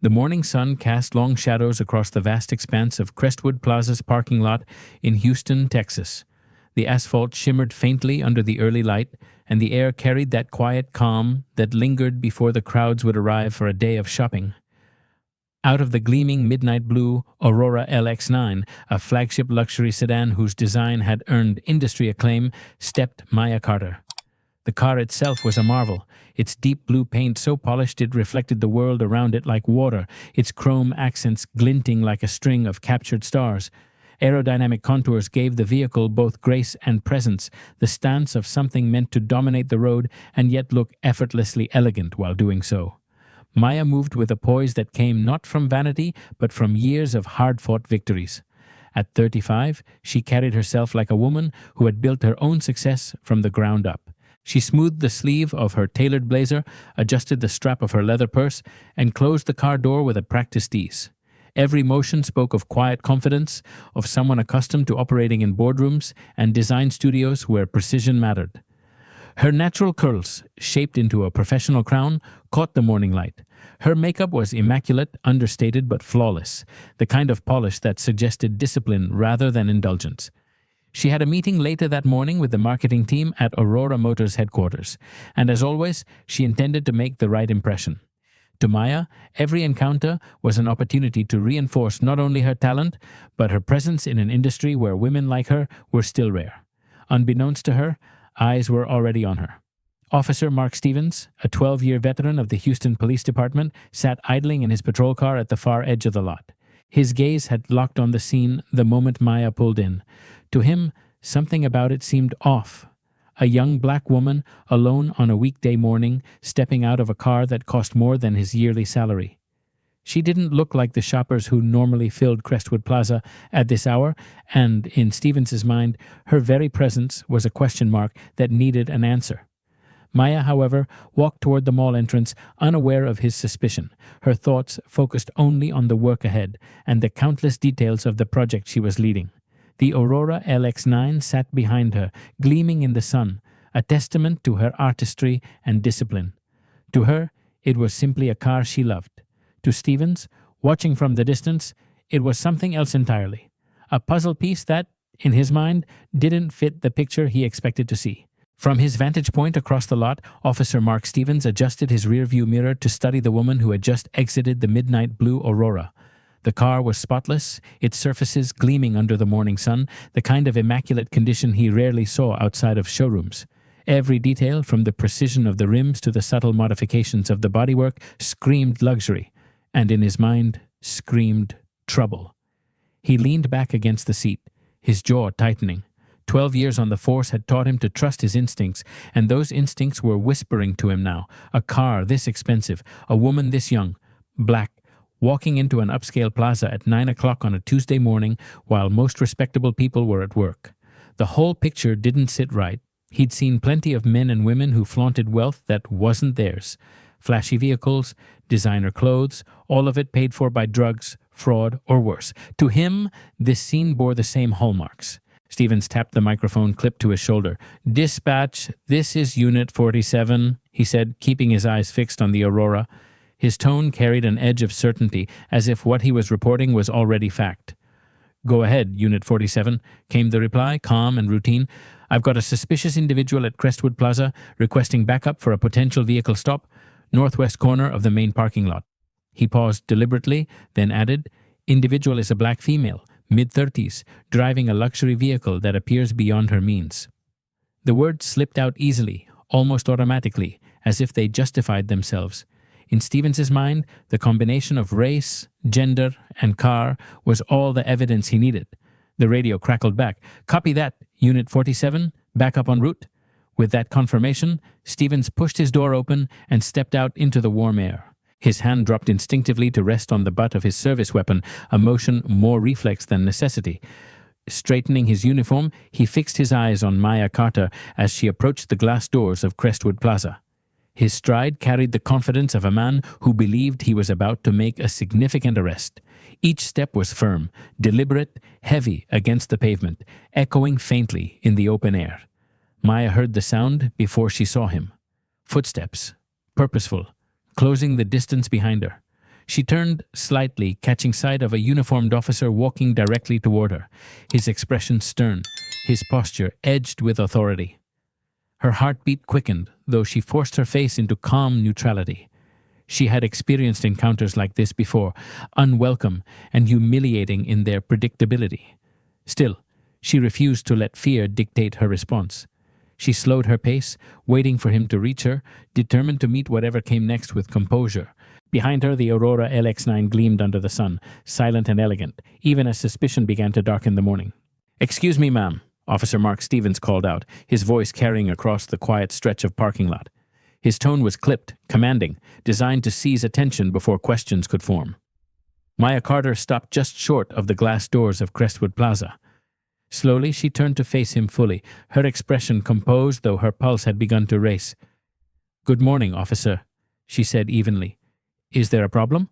The morning sun cast long shadows across the vast expanse of Crestwood Plaza's parking lot in Houston, Texas. The asphalt shimmered faintly under the early light, and the air carried that quiet calm that lingered before the crowds would arrive for a day of shopping. Out of the gleaming midnight blue Aurora LX9, a flagship luxury sedan whose design had earned industry acclaim, stepped Maya Carter. The car itself was a marvel, its deep blue paint so polished it reflected the world around it like water, its chrome accents glinting like a string of captured stars. Aerodynamic contours gave the vehicle both grace and presence, the stance of something meant to dominate the road and yet look effortlessly elegant while doing so. Maya moved with a poise that came not from vanity, but from years of hard-fought victories. At 35, she carried herself like a woman who had built her own success from the ground up. She smoothed the sleeve of her tailored blazer, adjusted the strap of her leather purse, and closed the car door with a practiced ease. Every motion spoke of quiet confidence, of someone accustomed to operating in boardrooms and design studios where precision mattered. Her natural curls, shaped into a professional crown, caught the morning light. Her makeup was immaculate, understated but flawless, the kind of polish that suggested discipline rather than indulgence. She had a meeting later that morning with the marketing team at Aurora Motors headquarters, and as always, she intended to make the right impression. To Maya, every encounter was an opportunity to reinforce not only her talent, but her presence in an industry where women like her were still rare. Unbeknownst to her, eyes were already on her. Officer Mark Stevens, a 12-year veteran of the Houston Police Department, sat idling in his patrol car at the far edge of the lot. His gaze had locked on the scene the moment Maya pulled in. To him, something about it seemed off. A young black woman, alone on a weekday morning, stepping out of a car that cost more than his yearly salary. She didn't look like the shoppers who normally filled Crestwood Plaza at this hour, and, in Stevens's mind, her very presence was a question mark that needed an answer. Maya, however, walked toward the mall entrance, unaware of his suspicion, her thoughts focused only on the work ahead and the countless details of the project she was leading. The Aurora LX9 sat behind her, gleaming in the sun, a testament to her artistry and discipline. To her, it was simply a car she loved. To Stevens, watching from the distance, it was something else entirely. A puzzle piece that, in his mind, didn't fit the picture he expected to see. From his vantage point across the lot, Officer Mark Stevens adjusted his rearview mirror to study the woman who had just exited the midnight blue Aurora. The car was spotless, its surfaces gleaming under the morning sun, the kind of immaculate condition he rarely saw outside of showrooms. Every detail, from the precision of the rims to the subtle modifications of the bodywork, screamed luxury, and in his mind, screamed trouble. He leaned back against the seat, his jaw tightening. 12 years on the force had taught him to trust his instincts, and those instincts were whispering to him now. A car this expensive, a woman this young, black, walking into an upscale plaza at 9 o'clock on a Tuesday morning while most respectable people were at work. The whole picture didn't sit right. He'd seen plenty of men and women who flaunted wealth that wasn't theirs. Flashy vehicles, designer clothes, all of it paid for by drugs, fraud, or worse. To him, this scene bore the same hallmarks. Stevens tapped the microphone clipped to his shoulder. "Dispatch, this is Unit 47, he said, keeping his eyes fixed on the Aurora. His tone carried an edge of certainty, as if what he was reporting was already fact. "Go ahead, Unit 47, came the reply, calm and routine. "I've got a suspicious individual at Crestwood Plaza requesting backup for a potential vehicle stop, northwest corner of the main parking lot." He paused deliberately, then added, "Individual is a black female, mid-30s, driving a luxury vehicle that appears beyond her means." The words slipped out easily, almost automatically, as if they justified themselves. In Stevens's mind, the combination of race, gender, and car was all the evidence he needed. The radio crackled back. "Copy that, Unit 47, back up en route." With that confirmation, Stevens pushed his door open and stepped out into the warm air. His hand dropped instinctively to rest on the butt of his service weapon, a motion more reflex than necessity. Straightening his uniform, he fixed his eyes on Maya Carter as she approached the glass doors of Crestwood Plaza. His stride carried the confidence of a man who believed he was about to make a significant arrest. Each step was firm, deliberate, heavy against the pavement, echoing faintly in the open air. Maya heard the sound before she saw him. Footsteps, purposeful, closing the distance behind her. She turned slightly, catching sight of a uniformed officer walking directly toward her, his expression stern, his posture edged with authority. Her heartbeat quickened, though she forced her face into calm neutrality. She had experienced encounters like this before, unwelcome and humiliating in their predictability. Still, she refused to let fear dictate her response. She slowed her pace, waiting for him to reach her, determined to meet whatever came next with composure. Behind her, the Aurora LX9 gleamed under the sun, silent and elegant, even as suspicion began to darken the morning. "Excuse me, ma'am," Officer Mark Stevens called out, his voice carrying across the quiet stretch of parking lot. His tone was clipped, commanding, designed to seize attention before questions could form. Maya Carter stopped just short of the glass doors of Crestwood Plaza. Slowly, she turned to face him fully, her expression composed though her pulse had begun to race. "Good morning, officer," she said evenly. "Is there a problem?"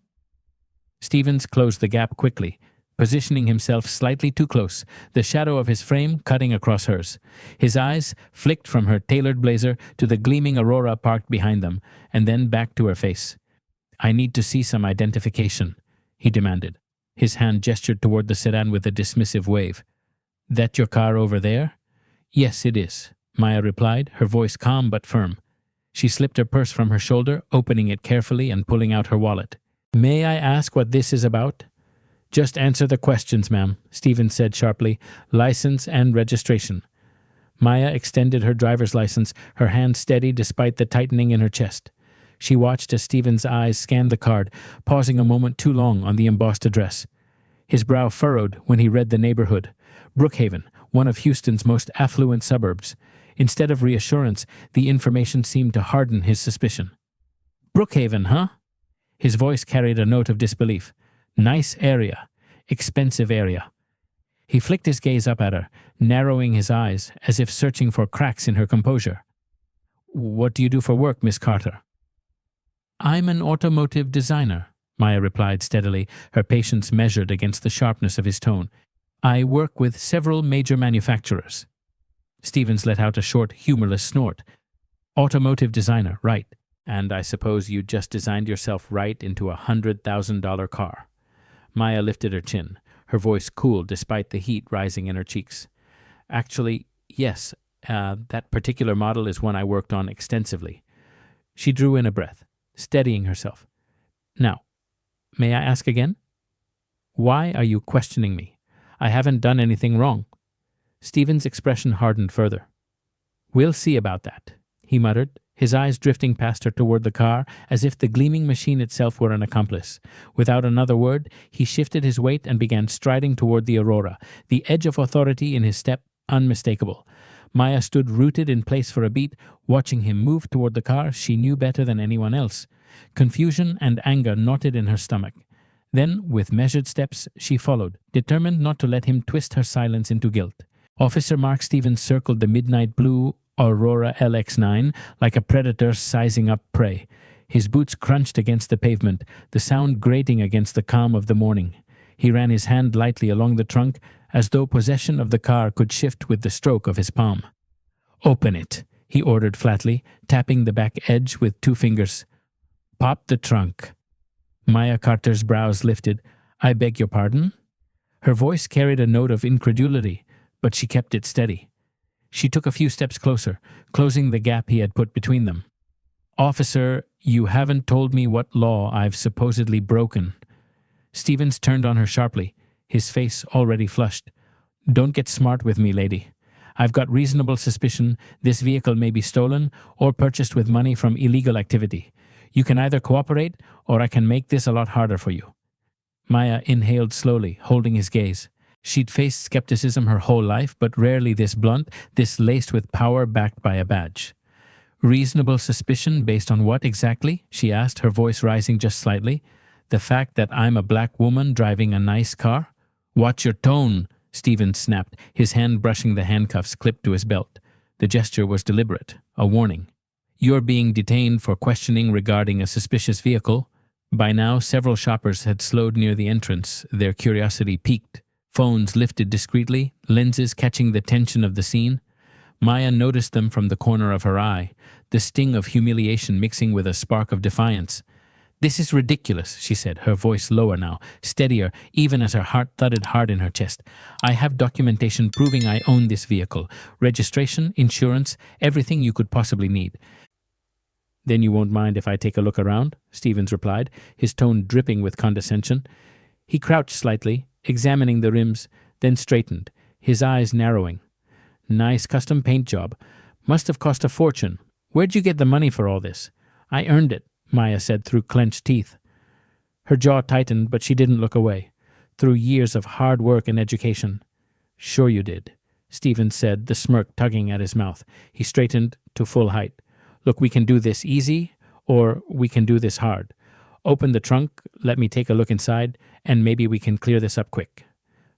Stevens closed the gap quickly, positioning himself slightly too close, the shadow of his frame cutting across hers. His eyes flicked from her tailored blazer to the gleaming Aurora parked behind them, and then back to her face. "I need to see some identification," he demanded. His hand gestured toward the sedan with a dismissive wave. "That your car over there?" "Yes, it is," Maya replied, her voice calm but firm. She slipped her purse from her shoulder, opening it carefully and pulling out her wallet. "May I ask what this is about?" "Just answer the questions, ma'am," Stevens said sharply. "License and registration." Maya extended her driver's license, her hand steady despite the tightening in her chest. She watched as Stevens' eyes scanned the card, pausing a moment too long on the embossed address. His brow furrowed when he read the neighborhood. Brookhaven, one of Houston's most affluent suburbs. Instead of reassurance, the information seemed to harden his suspicion. "Brookhaven, huh?" His voice carried a note of disbelief. "Nice area. Expensive area." He flicked his gaze up at her, narrowing his eyes as if searching for cracks in her composure. "What do you do for work, Miss Carter?" "I'm an automotive designer," Maya replied steadily, her patience measured against the sharpness of his tone. "I work with several major manufacturers." Stevens let out a short, humorless snort. "Automotive designer, right. And I suppose you just designed yourself right into a $100,000 car." Maya lifted her chin, her voice cool despite the heat rising in her cheeks. "Actually, yes, that particular model is one I worked on extensively." She drew in a breath, steadying herself. "Now, may I ask again? Why are you questioning me? I haven't done anything wrong." Stevens' expression hardened further. "We'll see about that," he muttered, his eyes drifting past her toward the car as if the gleaming machine itself were an accomplice. Without another word, he shifted his weight and began striding toward the Aurora, the edge of authority in his step unmistakable. Maya stood rooted in place for a beat, watching him move toward the car she knew better than anyone else. Confusion and anger knotted in her stomach. Then, with measured steps, she followed, determined not to let him twist her silence into guilt. Officer Mark Stevens circled the midnight blue Aurora LX9 like a predator sizing up prey. His boots crunched against the pavement, the sound grating against the calm of the morning. He ran his hand lightly along the trunk, as though possession of the car could shift with the stroke of his palm. "Open it," he ordered flatly, tapping the back edge with 2 fingers. "Pop the trunk." Maya Carter's brows lifted. "I beg your pardon?" Her voice carried a note of incredulity, but she kept it steady. She took a few steps closer, closing the gap he had put between them. "Officer, you haven't told me what law I've supposedly broken." Stevens turned on her sharply, his face already flushed. "Don't get smart with me, lady. I've got reasonable suspicion this vehicle may be stolen or purchased with money from illegal activity. You can either cooperate, or I can make this a lot harder for you." Maya inhaled slowly, holding his gaze. She'd faced skepticism her whole life, but rarely this blunt, this laced with power backed by a badge. "Reasonable suspicion based on what exactly?" she asked, her voice rising just slightly. "The fact that I'm a black woman driving a nice car?" "Watch your tone," Stevens snapped, his hand brushing the handcuffs clipped to his belt. The gesture was deliberate, a warning. "You're being detained for questioning regarding a suspicious vehicle." By now, several shoppers had slowed near the entrance, their curiosity piqued. Phones lifted discreetly, lenses catching the tension of the scene. Maya noticed them from the corner of her eye, the sting of humiliation mixing with a spark of defiance. "This is ridiculous," she said, her voice lower now, steadier, even as her heart thudded hard in her chest. "I have documentation proving I own this vehicle. Registration, insurance, everything you could possibly need." "Then you won't mind if I take a look around?" Stevens replied, his tone dripping with condescension. He crouched slightly, examining the rims, then straightened, his eyes narrowing. "Nice custom paint job. Must have cost a fortune. Where'd you get the money for all this?" "I earned it," Maya said through clenched teeth. Her jaw tightened, but she didn't look away. "Through years of hard work and education." "Sure you did," Stevens said, the smirk tugging at his mouth. He straightened to full height. "Look, we can do this easy, or we can do this hard. Open the trunk, let me take a look inside, and maybe we can clear this up quick."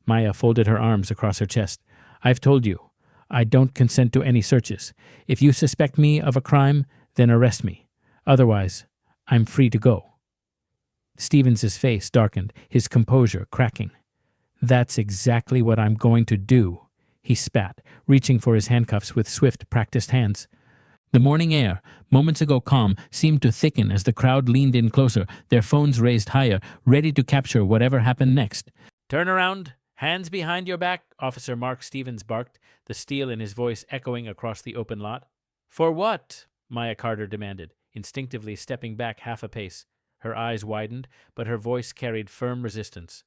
Maya folded her arms across her chest. "I've told you, I don't consent to any searches. If you suspect me of a crime, then arrest me. Otherwise, I'm free to go." Stevens's face darkened, his composure cracking. "That's exactly what I'm going to do," he spat, reaching for his handcuffs with swift, practiced hands. The morning air, moments ago calm, seemed to thicken as the crowd leaned in closer, their phones raised higher, ready to capture whatever happened next. "Turn around, hands behind your back," Officer Mark Stevens barked, the steel in his voice echoing across the open lot. "For what?" Maya Carter demanded, instinctively stepping back half a pace. Her eyes widened, but her voice carried firm resistance.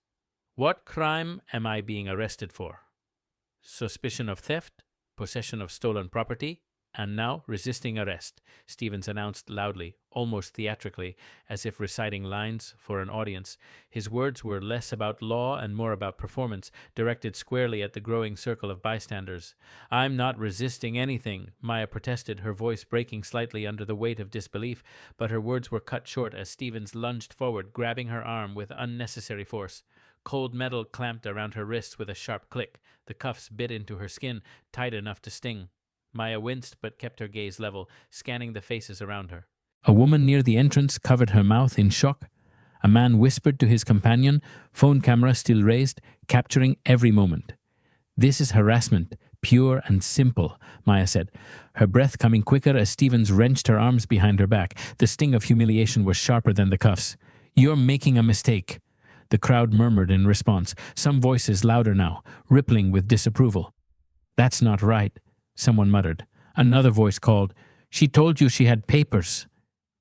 "What crime am I being arrested for? Suspicion of theft, possession of stolen property, and now resisting arrest," Stevens announced loudly, almost theatrically, as if reciting lines for an audience. His words were less about law and more about performance, directed squarely at the growing circle of bystanders. "I'm not resisting anything," Maya protested, her voice breaking slightly under the weight of disbelief, but her words were cut short as Stevens lunged forward, grabbing her arm with unnecessary force. Cold metal clamped around her wrists with a sharp click. The cuffs bit into her skin, tight enough to sting. Maya winced but kept her gaze level, scanning the faces around her. A woman near the entrance covered her mouth in shock. A man whispered to his companion, phone camera still raised, capturing every moment. "This is harassment, pure and simple," Maya said, her breath coming quicker as Stevens wrenched her arms behind her back. The sting of humiliation was sharper than the cuffs. "You're making a mistake." The crowd murmured in response, some voices louder now, rippling with disapproval. "That's not right," someone muttered. Another voice called, "She told you she had papers."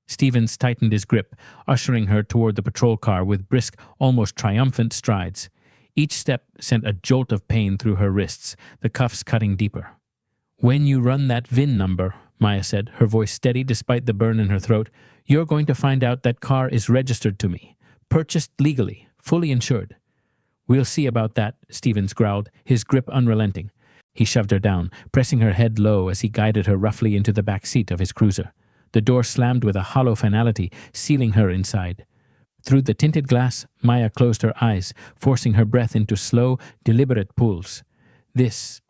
Stevens tightened his grip, ushering her toward the patrol car with brisk, almost triumphant strides. Each step sent a jolt of pain through her wrists, the cuffs cutting deeper. "When you run that VIN number," Maya said, her voice steady despite the burn in her throat, "you're going to find out that car is registered to me, purchased legally, fully insured." "We'll see about that," Stevens growled, his grip unrelenting. He shoved her down, pressing her head low as he guided her roughly into the back seat of his cruiser. The door slammed with a hollow finality, sealing her inside. Through the tinted glass, Maya closed her eyes, forcing her breath into slow, deliberate pulls. This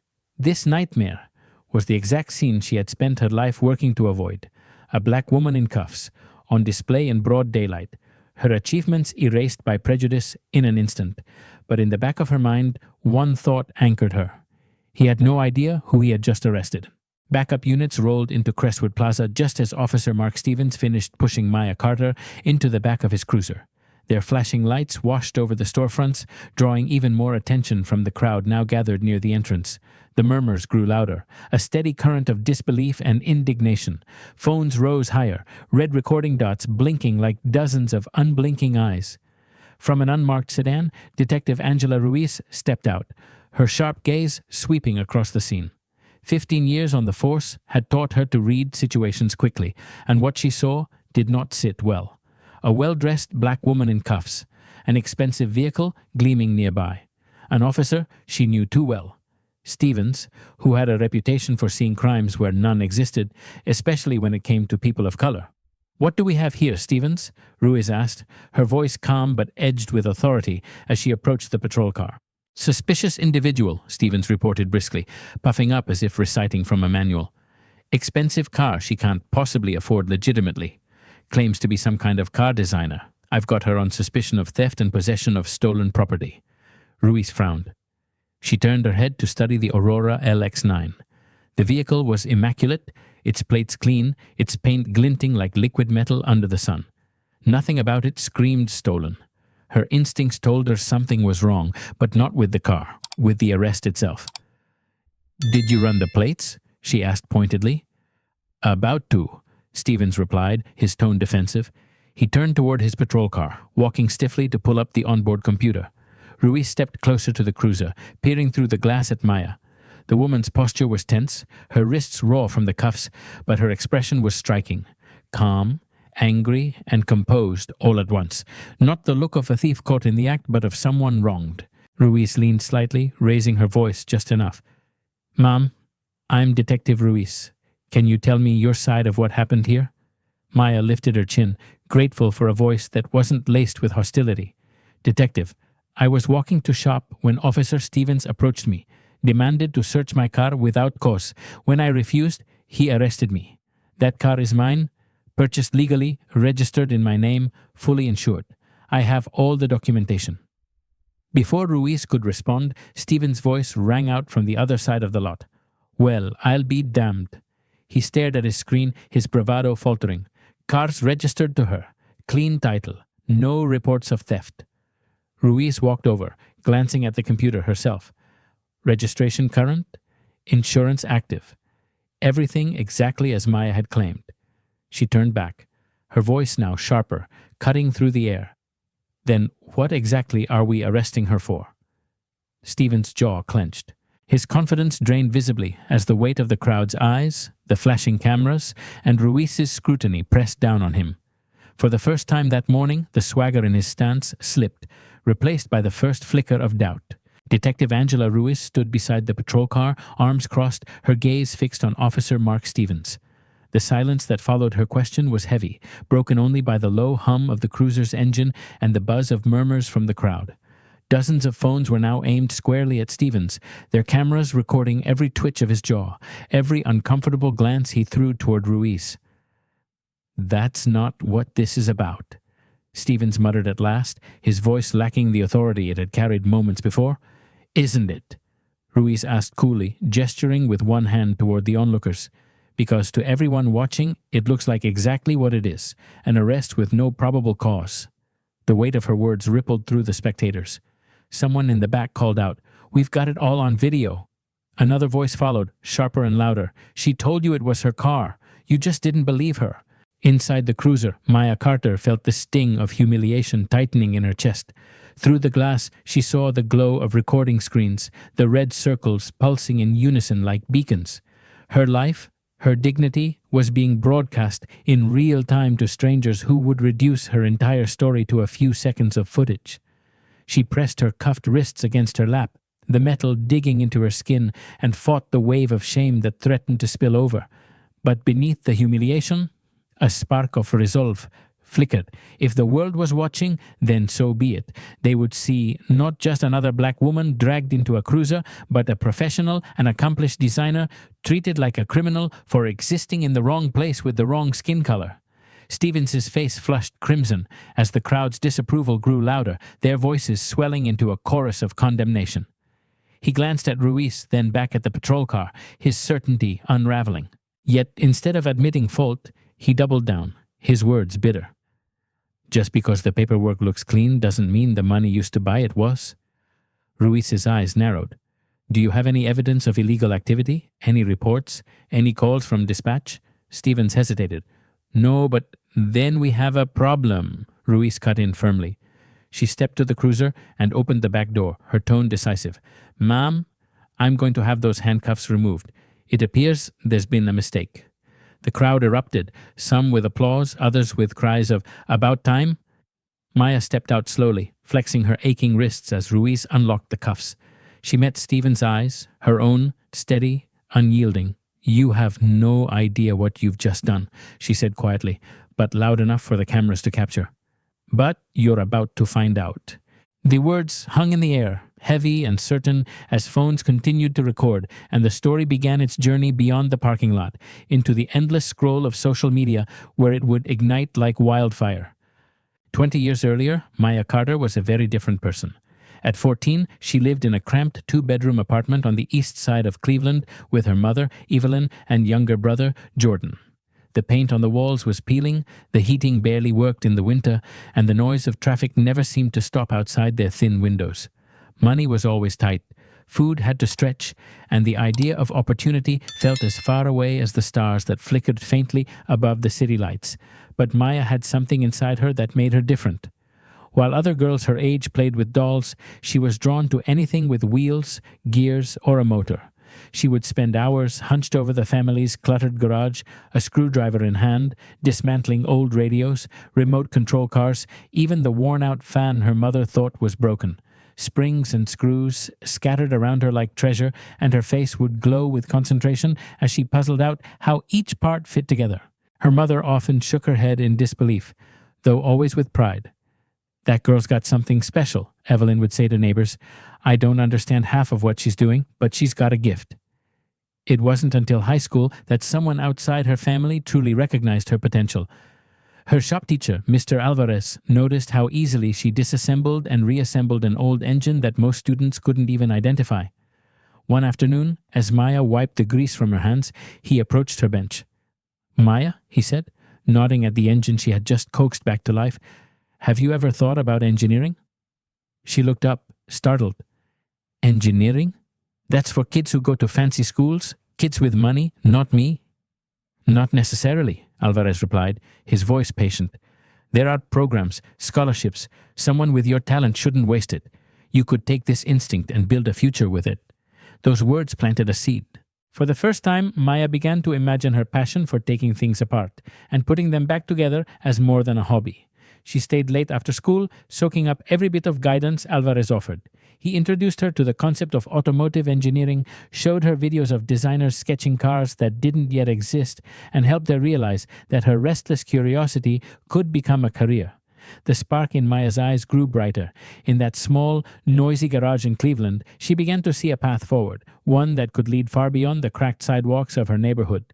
nightmare was the exact scene she had spent her life working to avoid. A black woman in cuffs, on display in broad daylight, her achievements erased by prejudice in an instant. But in the back of her mind, one thought anchored her. He had no idea who he had just arrested. Backup units rolled into Crestwood Plaza just as Officer Mark Stevens finished pushing Maya Carter into the back of his cruiser. Their flashing lights washed over the storefronts, drawing even more attention from the crowd now gathered near the entrance. The murmurs grew louder, a steady current of disbelief and indignation. Phones rose higher, red recording dots blinking like dozens of unblinking eyes. From an unmarked sedan, Detective Angela Ruiz stepped out, her sharp gaze sweeping across the scene. 15 years on the force had taught her to read situations quickly, and what she saw did not sit well. A well-dressed black woman in cuffs, an expensive vehicle gleaming nearby. An officer she knew too well. Stevens, who had a reputation for seeing crimes where none existed, especially when it came to people of color. "What do we have here, Stevens?" Ruiz asked, her voice calm but edged with authority as she approached the patrol car. "Suspicious individual," Stevens reported briskly, puffing up as if reciting from a manual. "Expensive car she can't possibly afford legitimately. Claims to be some kind of car designer. I've got her on suspicion of theft and possession of stolen property." Ruiz frowned. She turned her head to study the Aurora LX9. The vehicle was immaculate, its plates clean, its paint glinting like liquid metal under the sun. Nothing about it screamed stolen. Her instincts told her something was wrong, but not with the car, with the arrest itself. "Did you run the plates?" she asked pointedly. "About to," Stevens replied, his tone defensive. He turned toward his patrol car, walking stiffly to pull up the onboard computer. Ruiz stepped closer to the cruiser, peering through the glass at Maya. The woman's posture was tense, her wrists raw from the cuffs, but her expression was striking. Calm, angry, and composed all at once. Not the look of a thief caught in the act, but of someone wronged. Ruiz leaned slightly, raising her voice just enough. "Ma'am, I'm Detective Ruiz. Can you tell me your side of what happened here?" Maya lifted her chin, grateful for a voice that wasn't laced with hostility. "Detective, I was walking to shop when Officer Stevens approached me, demanded to search my car without cause. When I refused, he arrested me. That car is mine, purchased legally, registered in my name, fully insured. I have all the documentation." Before Ruiz could respond, Stevens' voice rang out from the other side of the lot. "Well, I'll be damned." He stared at his screen, his bravado faltering. Cars registered to her. Clean title. No reports of theft. Ruiz walked over, glancing at the computer herself. Registration current. Insurance active. Everything exactly as Maya had claimed. She turned back, her voice now sharper, cutting through the air. "Then what exactly are we arresting her for?" Stevens' jaw clenched. His confidence drained visibly as the weight of the crowd's eyes, the flashing cameras, and Ruiz's scrutiny pressed down on him. For the first time that morning, the swagger in his stance slipped, replaced by the first flicker of doubt. Detective Angela Ruiz stood beside the patrol car, arms crossed, her gaze fixed on Officer Mark Stevens. The silence that followed her question was heavy, broken only by the low hum of the cruiser's engine and the buzz of murmurs from the crowd. Dozens of phones were now aimed squarely at Stevens, their cameras recording every twitch of his jaw, every uncomfortable glance he threw toward Ruiz. "That's not what this is about," Stevens muttered at last, his voice lacking the authority it had carried moments before. "Isn't it?" Ruiz asked coolly, gesturing with one hand toward the onlookers. "Because to everyone watching, it looks like exactly what it is, an arrest with no probable cause." The weight of her words rippled through the spectators. Someone in the back called out, "We've got it all on video." Another voice followed, sharper and louder. "She told you it was her car. You just didn't believe her." Inside the cruiser, Maya Carter felt the sting of humiliation tightening in her chest. Through the glass, she saw the glow of recording screens, the red circles pulsing in unison like beacons. Her life, her dignity, was being broadcast in real time to strangers who would reduce her entire story to a few seconds of footage. She pressed her cuffed wrists against her lap, the metal digging into her skin, and fought the wave of shame that threatened to spill over. But beneath the humiliation, a spark of resolve flickered. If the world was watching, then so be it. They would see not just another black woman dragged into a cruiser, but a professional and accomplished designer treated like a criminal for existing in the wrong place with the wrong skin color. Stevens's face flushed crimson as the crowd's disapproval grew louder, their voices swelling into a chorus of condemnation. He glanced at Ruiz, then back at the patrol car, his certainty unraveling. Yet, instead of admitting fault, he doubled down, his words bitter. "Just because the paperwork looks clean doesn't mean the money used to buy it was." Ruiz's eyes narrowed. "Do you have any evidence of illegal activity? Any reports? Any calls from dispatch?" Stevens hesitated. "No, but then we have a problem," Ruiz cut in firmly. She stepped to the cruiser and opened the back door, her tone decisive. "Ma'am, I'm going to have those handcuffs removed. It appears there's been a mistake." The crowd erupted, some with applause, others with cries of "about time." Maya stepped out slowly, flexing her aching wrists as Ruiz unlocked the cuffs. She met Stephen's eyes, her own, steady, unyielding. "You have no idea what you've just done," she said quietly, but loud enough for the cameras to capture. "But you're about to find out." The words hung in the air, heavy and certain, as phones continued to record, and the story began its journey beyond the parking lot, into the endless scroll of social media where it would ignite like wildfire. 20 years earlier, Maya Carter was a very different person. At 14, she lived in a cramped two-bedroom apartment on the east side of Cleveland with her mother, Evelyn, and younger brother, Jordan. The paint on the walls was peeling, the heating barely worked in the winter, and the noise of traffic never seemed to stop outside their thin windows. Money was always tight. Food had to stretch, and the idea of opportunity felt as far away as the stars that flickered faintly above the city lights. But Maya had something inside her that made her different. While other girls her age played with dolls, she was drawn to anything with wheels, gears, or a motor. She would spend hours hunched over the family's cluttered garage, a screwdriver in hand, dismantling old radios, remote control cars, even the worn-out fan her mother thought was broken. Springs and screws scattered around her like treasure, and her face would glow with concentration as she puzzled out how each part fit together. Her mother often shook her head in disbelief, though always with pride. "That girl's got something special," Evelyn would say to neighbors. "I don't understand half of what she's doing, but she's got a gift." It wasn't until high school that someone outside her family truly recognized her potential. Her shop teacher, Mr. Alvarez, noticed how easily she disassembled and reassembled an old engine that most students couldn't even identify. One afternoon, as Maya wiped the grease from her hands, he approached her bench. "Maya," he said, nodding at the engine she had just coaxed back to life, "have you ever thought about engineering?" She looked up, startled. "Engineering? That's for kids who go to fancy schools? Kids with money, not me?" "Not necessarily," Alvarez replied, his voice patient. "There are programs, scholarships. Someone with your talent shouldn't waste it. You could take this instinct and build a future with it." Those words planted a seed. For the first time, Maya began to imagine her passion for taking things apart and putting them back together as more than a hobby. She stayed late after school, soaking up every bit of guidance Alvarez offered. He introduced her to the concept of automotive engineering, showed her videos of designers sketching cars that didn't yet exist, and helped her realize that her restless curiosity could become a career. The spark in Maya's eyes grew brighter. In that small, noisy garage in Cleveland, she began to see a path forward, one that could lead far beyond the cracked sidewalks of her neighborhood.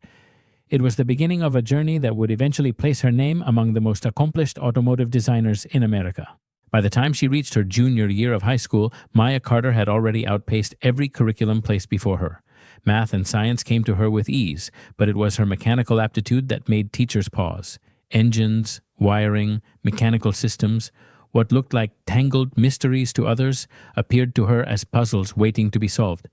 It was the beginning of a journey that would eventually place her name among the most accomplished automotive designers in America. By the time she reached her junior year of high school, Maya Carter had already outpaced every curriculum placed before her. Math and science came to her with ease, but it was her mechanical aptitude that made teachers pause. Engines, wiring, mechanical systems, what looked like tangled mysteries to others, appeared to her as puzzles waiting to be solved.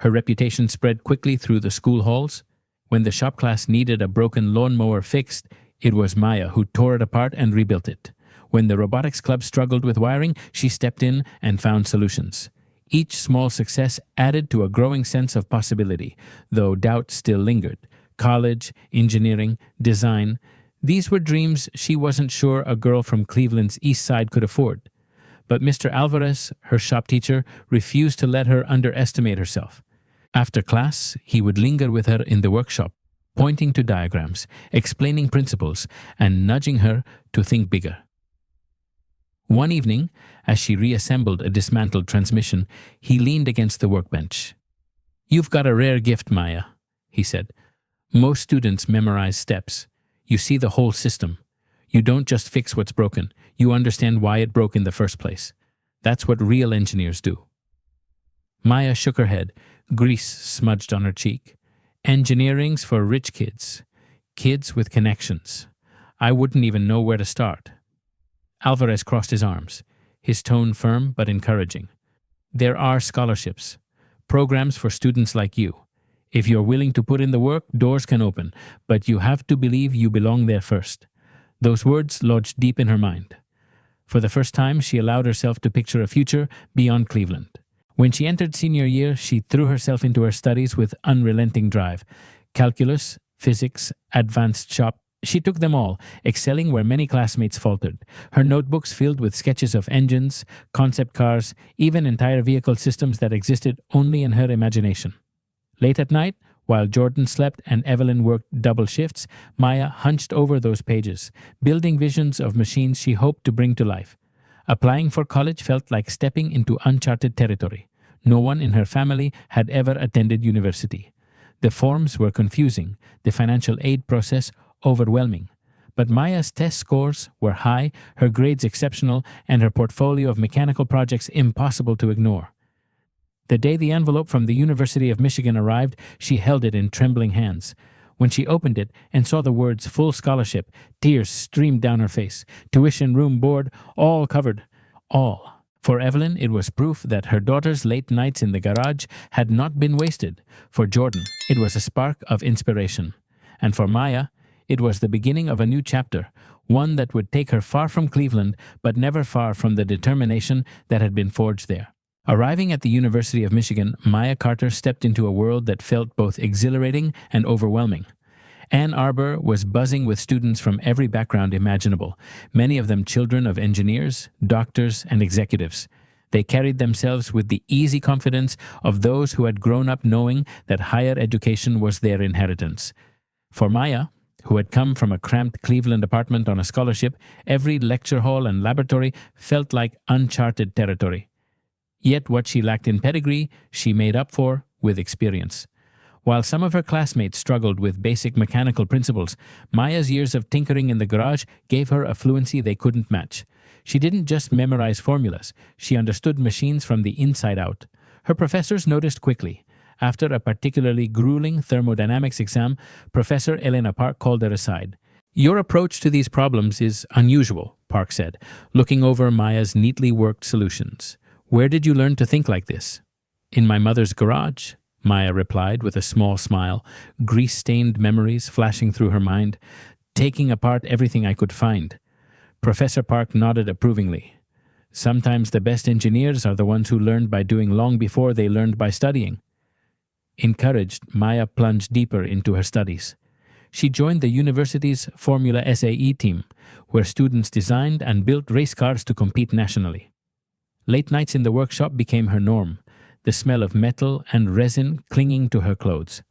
Her reputation spread quickly through the school halls. When the shop class needed a broken lawnmower fixed, it was Maya who tore it apart and rebuilt it. When the robotics club struggled with wiring, she stepped in and found solutions. Each small success added to a growing sense of possibility, though doubt still lingered. College, engineering, design, these were dreams she wasn't sure a girl from Cleveland's east side could afford. But Mr. Alvarez, her shop teacher, refused to let her underestimate herself. After class, he would linger with her in the workshop, pointing to diagrams, explaining principles, and nudging her to think bigger. One evening, as she reassembled a dismantled transmission, he leaned against the workbench. "You've got a rare gift, Maya," he said. "Most students memorize steps. You see the whole system. You don't just fix what's broken. You understand why it broke in the first place. That's what real engineers do." Maya shook her head, grease smudged on her cheek. "Engineering's for rich kids. Kids with connections. I wouldn't even know where to start." Alvarez crossed his arms, his tone firm but encouraging. "There are scholarships, programs for students like you. If you're willing to put in the work, doors can open, but you have to believe you belong there first." Those words lodged deep in her mind. For the first time, she allowed herself to picture a future beyond Cleveland. When she entered senior year, she threw herself into her studies with unrelenting drive. Calculus, physics, advanced shop, she took them all, excelling where many classmates faltered. Her notebooks filled with sketches of engines, concept cars, even entire vehicle systems that existed only in her imagination. Late at night, while Jordan slept and Evelyn worked double shifts, Maya hunched over those pages, building visions of machines she hoped to bring to life. Applying for college felt like stepping into uncharted territory. No one in her family had ever attended university. The forms were confusing, the financial aid process overwhelming. But Maya's test scores were high, her grades exceptional, and her portfolio of mechanical projects impossible to ignore. The day the envelope from the University of Michigan arrived, she held it in trembling hands. When she opened it and saw the words full scholarship, tears streamed down her face. Tuition, room, board, all covered. All. For Evelyn, it was proof that her daughter's late nights in the garage had not been wasted. For Jordan, it was a spark of inspiration. And for Maya, it was the beginning of a new chapter, one that would take her far from Cleveland, but never far from the determination that had been forged there. Arriving at the University of Michigan, Maya Carter stepped into a world that felt both exhilarating and overwhelming. Ann Arbor was buzzing with students from every background imaginable, many of them children of engineers, doctors, and executives. They carried themselves with the easy confidence of those who had grown up knowing that higher education was their inheritance. For Maya, who had come from a cramped Cleveland apartment on a scholarship, every lecture hall and laboratory felt like uncharted territory. Yet what she lacked in pedigree, she made up for with experience. While some of her classmates struggled with basic mechanical principles, Maya's years of tinkering in the garage gave her a fluency they couldn't match. She didn't just memorize formulas, she understood machines from the inside out. Her professors noticed quickly. After a particularly grueling thermodynamics exam, Professor Elena Park called her aside. "Your approach to these problems is unusual," Park said, looking over Maya's neatly worked solutions. "Where did you learn to think like this?" "In my mother's garage," Maya replied with a small smile, grease-stained memories flashing through her mind, "taking apart everything I could find." Professor Park nodded approvingly. "Sometimes the best engineers are the ones who learned by doing long before they learned by studying." Encouraged, Maya plunged deeper into her studies. She joined the university's Formula SAE team, where students designed and built race cars to compete nationally. Late nights in the workshop became her norm, the smell of metal and resin clinging to her clothes.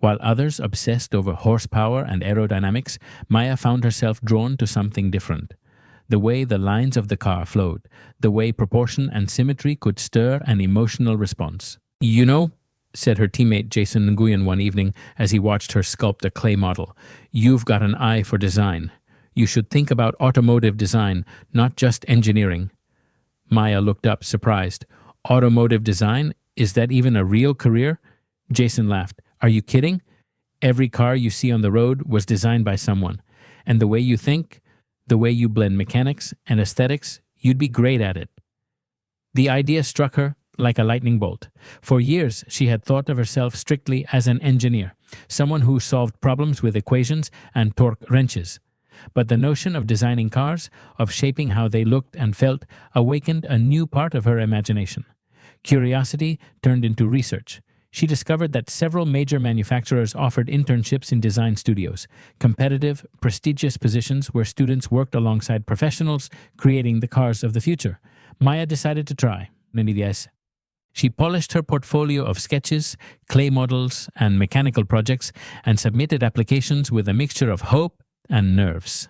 While others obsessed over horsepower and aerodynamics, Maya found herself drawn to something different. The way the lines of the car flowed, the way proportion and symmetry could stir an emotional response. "You know," said her teammate Jason Nguyen one evening as he watched her sculpt a clay model, "you've got an eye for design. You should think about automotive design, not just engineering." Maya looked up, surprised. "Automotive design? Is that even a real career?" Jason laughed. "Are you kidding? Every car you see on the road was designed by someone. And the way you think, the way you blend mechanics and aesthetics, you'd be great at it." The idea struck her like a lightning bolt. For years, she had thought of herself strictly as an engineer, someone who solved problems with equations and torque wrenches. But the notion of designing cars, of shaping how they looked and felt, awakened a new part of her imagination. Curiosity turned into research. She discovered that several major manufacturers offered internships in design studios, competitive, prestigious positions where students worked alongside professionals, creating the cars of the future. Maya decided to try. She polished her portfolio of sketches, clay models, and mechanical projects and submitted applications with a mixture of hope and nerves.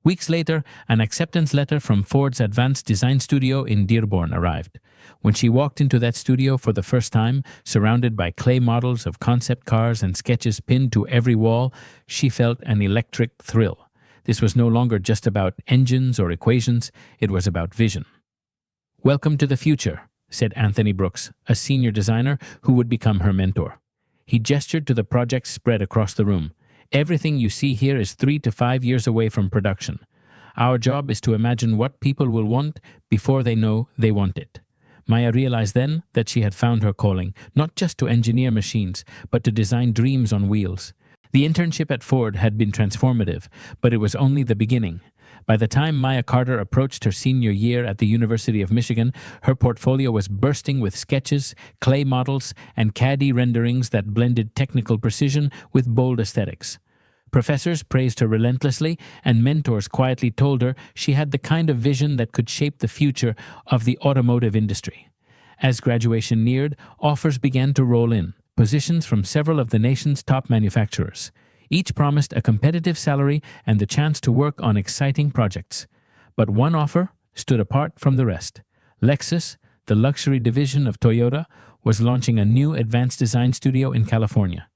Weeks later, an acceptance letter from Ford's Advanced Design Studio in Dearborn arrived. When she walked into that studio for the first time, surrounded by clay models of concept cars and sketches pinned to every wall, she felt an electric thrill. This was no longer just about engines or equations, it was about vision. "Welcome to the future," said Anthony Brooks, a senior designer who would become her mentor. He gestured to the projects spread across the room. "Everything you see here is 3 to 5 years away from production. Our job is to imagine what people will want before they know they want it." Maya realized then that she had found her calling, not just to engineer machines, but to design dreams on wheels. The internship at Ford had been transformative, but it was only the beginning. By the time Maya Carter approached her senior year at the University of Michigan, her portfolio was bursting with sketches, clay models, and CAD renderings that blended technical precision with bold aesthetics. Professors praised her relentlessly, and mentors quietly told her she had the kind of vision that could shape the future of the automotive industry. As graduation neared, offers began to roll in, positions from several of the nation's top manufacturers. Each promised a competitive salary and the chance to work on exciting projects. But one offer stood apart from the rest. Lexus, the luxury division of Toyota, was launching a new advanced design studio in California.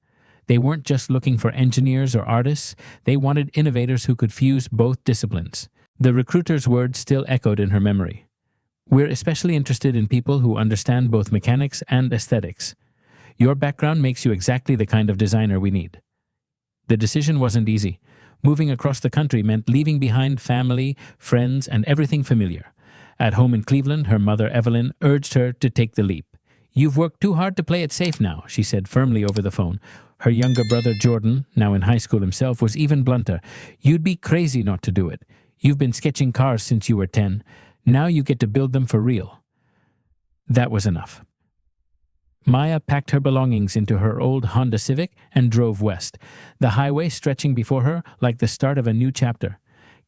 They weren't just looking for engineers or artists, they wanted innovators who could fuse both disciplines. The recruiter's words still echoed in her memory. "We're especially interested in people who understand both mechanics and aesthetics. Your background makes you exactly the kind of designer we need." The decision wasn't easy. Moving across the country meant leaving behind family, friends, and everything familiar. At home in Cleveland, her mother Evelyn urged her to take the leap. "You've worked too hard to play it safe now," she said firmly over the phone. Her younger brother Jordan, now in high school himself, was even blunter. "You'd be crazy not to do it. You've been sketching cars since you were 10. Now you get to build them for real." That was enough. Maya packed her belongings into her old Honda Civic and drove west, the highway stretching before her like the start of a new chapter.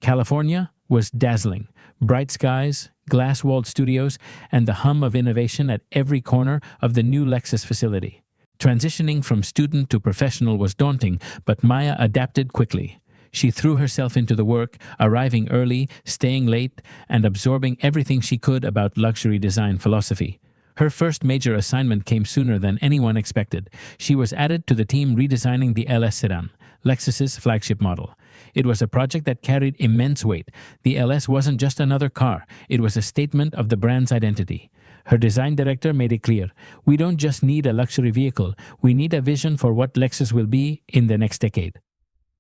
California was dazzling. Bright skies, glass-walled studios, and the hum of innovation at every corner of the new Lexus facility. Transitioning from student to professional was daunting, but Maya adapted quickly. She threw herself into the work, arriving early, staying late, and absorbing everything she could about luxury design philosophy. Her first major assignment came sooner than anyone expected. She was added to the team redesigning the LS sedan, Lexus's flagship model. It was a project that carried immense weight. The LS wasn't just another car, it was a statement of the brand's identity. Her design director made it clear, "We don't just need a luxury vehicle, we need a vision for what Lexus will be in the next decade."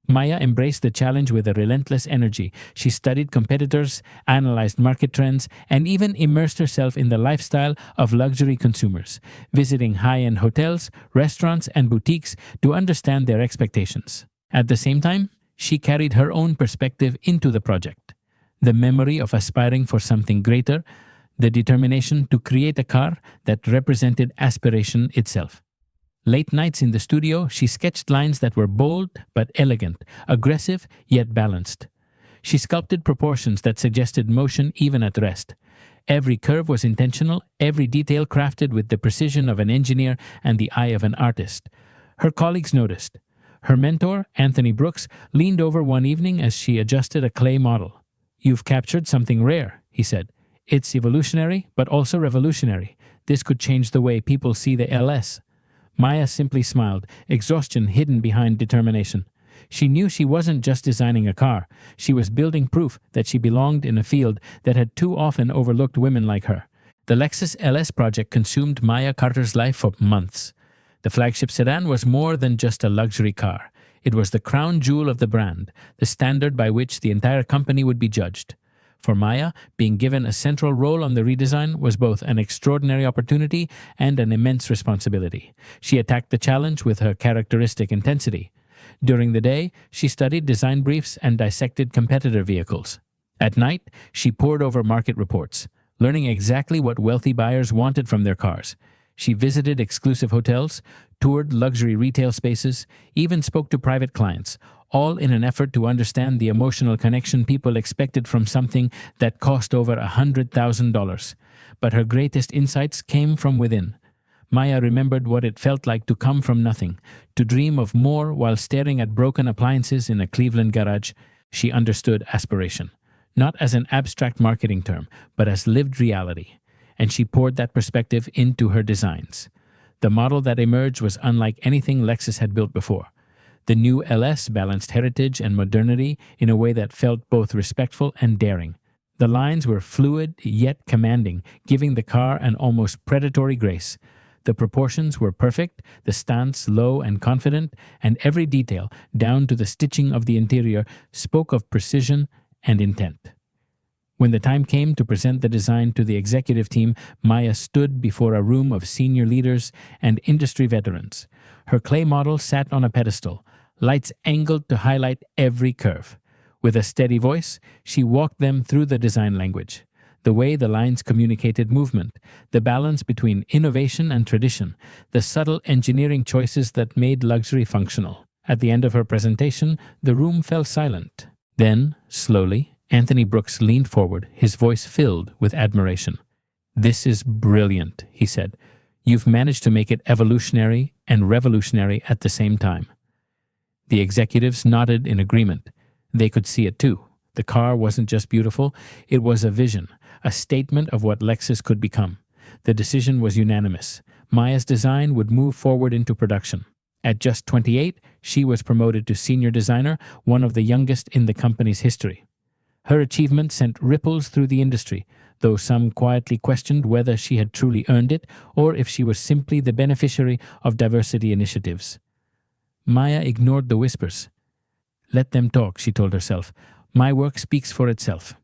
Maya embraced the challenge with a relentless energy. She studied competitors, analyzed market trends, and even immersed herself in the lifestyle of luxury consumers, visiting high-end hotels, restaurants, and boutiques to understand their expectations. At the same time, she carried her own perspective into the project. The memory of aspiring for something greater, the determination to create a car that represented aspiration itself. Late nights in the studio, she sketched lines that were bold but elegant, aggressive yet balanced. She sculpted proportions that suggested motion even at rest. Every curve was intentional, every detail crafted with the precision of an engineer and the eye of an artist. Her colleagues noticed. Her mentor, Anthony Brooks, leaned over one evening as she adjusted a clay model. "You've captured something rare," he said. "It's evolutionary, but also revolutionary. This could change the way people see the LS." Maya simply smiled, exhaustion hidden behind determination. She knew she wasn't just designing a car. She was building proof that she belonged in a field that had too often overlooked women like her. The Lexus LS project consumed Maya Carter's life for months. The flagship sedan was more than just a luxury car. It was the crown jewel of the brand, the standard by which the entire company would be judged. For Maya, being given a central role on the redesign was both an extraordinary opportunity and an immense responsibility. She attacked the challenge with her characteristic intensity. During the day, she studied design briefs and dissected competitor vehicles. At night, she pored over market reports, learning exactly what wealthy buyers wanted from their cars. She visited exclusive hotels, toured luxury retail spaces, even spoke to private clients, all in an effort to understand the emotional connection people expected from something that cost over $100,000. But her greatest insights came from within. Maya remembered what it felt like to come from nothing, to dream of more while staring at broken appliances in a Cleveland garage. She understood aspiration, not as an abstract marketing term, but as lived reality. And she poured that perspective into her designs. The model that emerged was unlike anything Lexus had built before. The new LS balanced heritage and modernity in a way that felt both respectful and daring. The lines were fluid yet commanding, giving the car an almost predatory grace. The proportions were perfect, the stance low and confident, and every detail, down to the stitching of the interior, spoke of precision and intent. When the time came to present the design to the executive team, Maya stood before a room of senior leaders and industry veterans. Her clay model sat on a pedestal, lights angled to highlight every curve. With a steady voice, she walked them through the design language, the way the lines communicated movement, the balance between innovation and tradition, the subtle engineering choices that made luxury functional. At the end of her presentation, the room fell silent. Then, slowly, Anthony Brooks leaned forward, his voice filled with admiration. "This is brilliant," he said. "You've managed to make it evolutionary and revolutionary at the same time." The executives nodded in agreement. They could see it too. The car wasn't just beautiful, it was a vision, a statement of what Lexus could become. The decision was unanimous. Maya's design would move forward into production. At just 28, she was promoted to senior designer, one of the youngest in the company's history. Her achievement sent ripples through the industry, though some quietly questioned whether she had truly earned it or if she was simply the beneficiary of diversity initiatives. Maya ignored the whispers. Let them talk, she told herself. My work speaks for itself.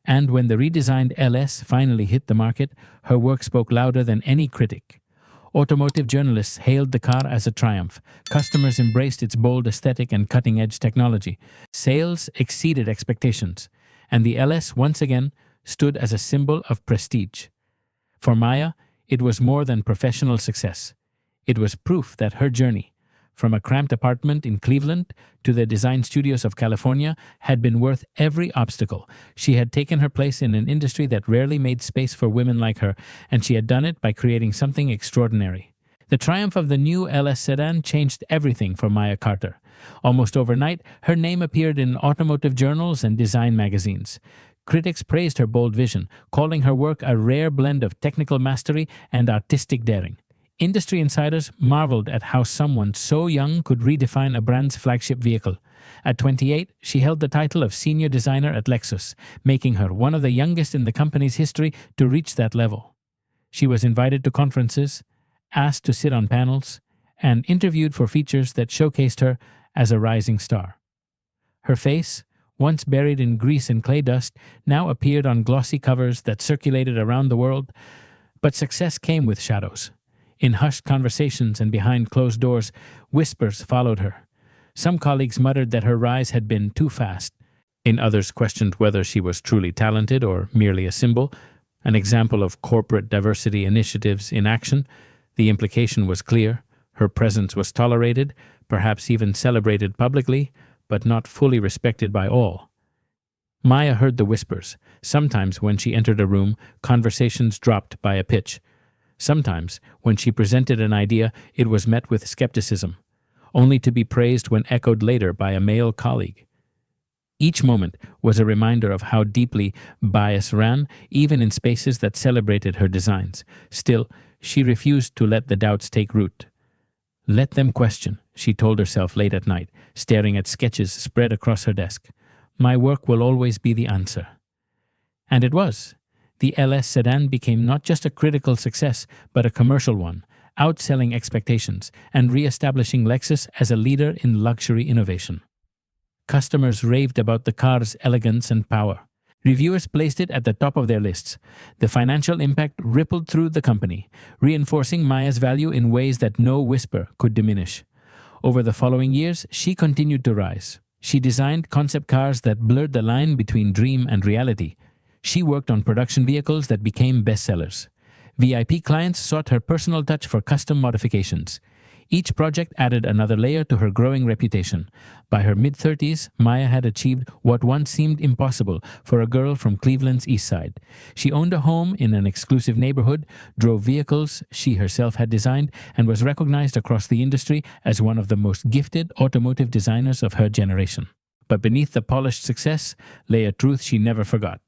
And when the redesigned LS finally hit the market, her work spoke louder than any critic. Automotive journalists hailed the car as a triumph. Customers embraced its bold aesthetic and cutting-edge technology. Sales exceeded expectations, and the LS once again stood as a symbol of prestige. For Maya, it was more than professional success. It was proof that her journey, from a cramped apartment in Cleveland to the design studios of California, had been worth every obstacle. She had taken her place in an industry that rarely made space for women like her, and she had done it by creating something extraordinary. The triumph of the new LS sedan changed everything for Maya Carter. Almost overnight, her name appeared in automotive journals and design magazines. Critics praised her bold vision, calling her work a rare blend of technical mastery and artistic daring. Industry insiders marveled at how someone so young could redefine a brand's flagship vehicle. At 28, she held the title of senior designer at Lexus, making her one of the youngest in the company's history to reach that level. She was invited to conferences, asked to sit on panels, and interviewed for features that showcased her as a rising star. Her face, once buried in grease and clay dust, now appeared on glossy covers that circulated around the world. But success came with shadows. In hushed conversations and behind closed doors, whispers followed her. Some colleagues muttered that her rise had been too fast. In others questioned whether she was truly talented or merely a symbol, an example of corporate diversity initiatives in action. The implication was clear. Her presence was tolerated, perhaps even celebrated publicly, but not fully respected by all. Maya heard the whispers. Sometimes when she entered a room, conversations dropped by a pitch. Sometimes, when she presented an idea, it was met with skepticism, only to be praised when echoed later by a male colleague. Each moment was a reminder of how deeply bias ran, even in spaces that celebrated her designs. Still, she refused to let the doubts take root. Let them question, she told herself late at night, staring at sketches spread across her desk. My work will always be the answer. And it was. The LS sedan became not just a critical success, but a commercial one, outselling expectations and re-establishing Lexus as a leader in luxury innovation. Customers raved about the car's elegance and power. Reviewers placed it at the top of their lists. The financial impact rippled through the company, reinforcing Maya's value in ways that no whisper could diminish. Over the following years, she continued to rise. She designed concept cars that blurred the line between dream and reality. She worked on production vehicles that became bestsellers. VIP clients sought her personal touch for custom modifications. Each project added another layer to her growing reputation. By her mid-30s, Maya had achieved what once seemed impossible for a girl from Cleveland's East Side. She owned a home in an exclusive neighborhood, drove vehicles she herself had designed, and was recognized across the industry as one of the most gifted automotive designers of her generation. But beneath the polished success lay a truth she never forgot.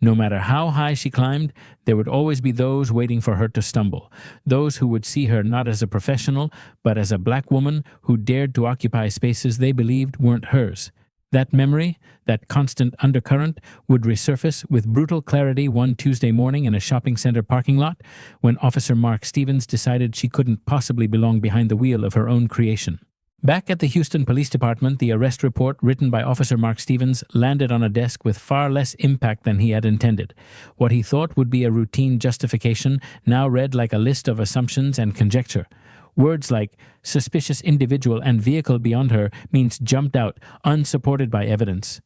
No matter how high she climbed, there would always be those waiting for her to stumble, those who would see her not as a professional, but as a black woman who dared to occupy spaces they believed weren't hers. That memory, that constant undercurrent, would resurface with brutal clarity one Tuesday morning in a shopping center parking lot when Officer Mark Stevens decided she couldn't possibly belong behind the wheel of her own creation. Back at the Houston Police Department, the arrest report written by Officer Mark Stevens landed on a desk with far less impact than he had intended. What he thought would be a routine justification now read like a list of assumptions and conjecture. Words like suspicious individual and vehicle beyond her means jumped out, unsupported by evidence.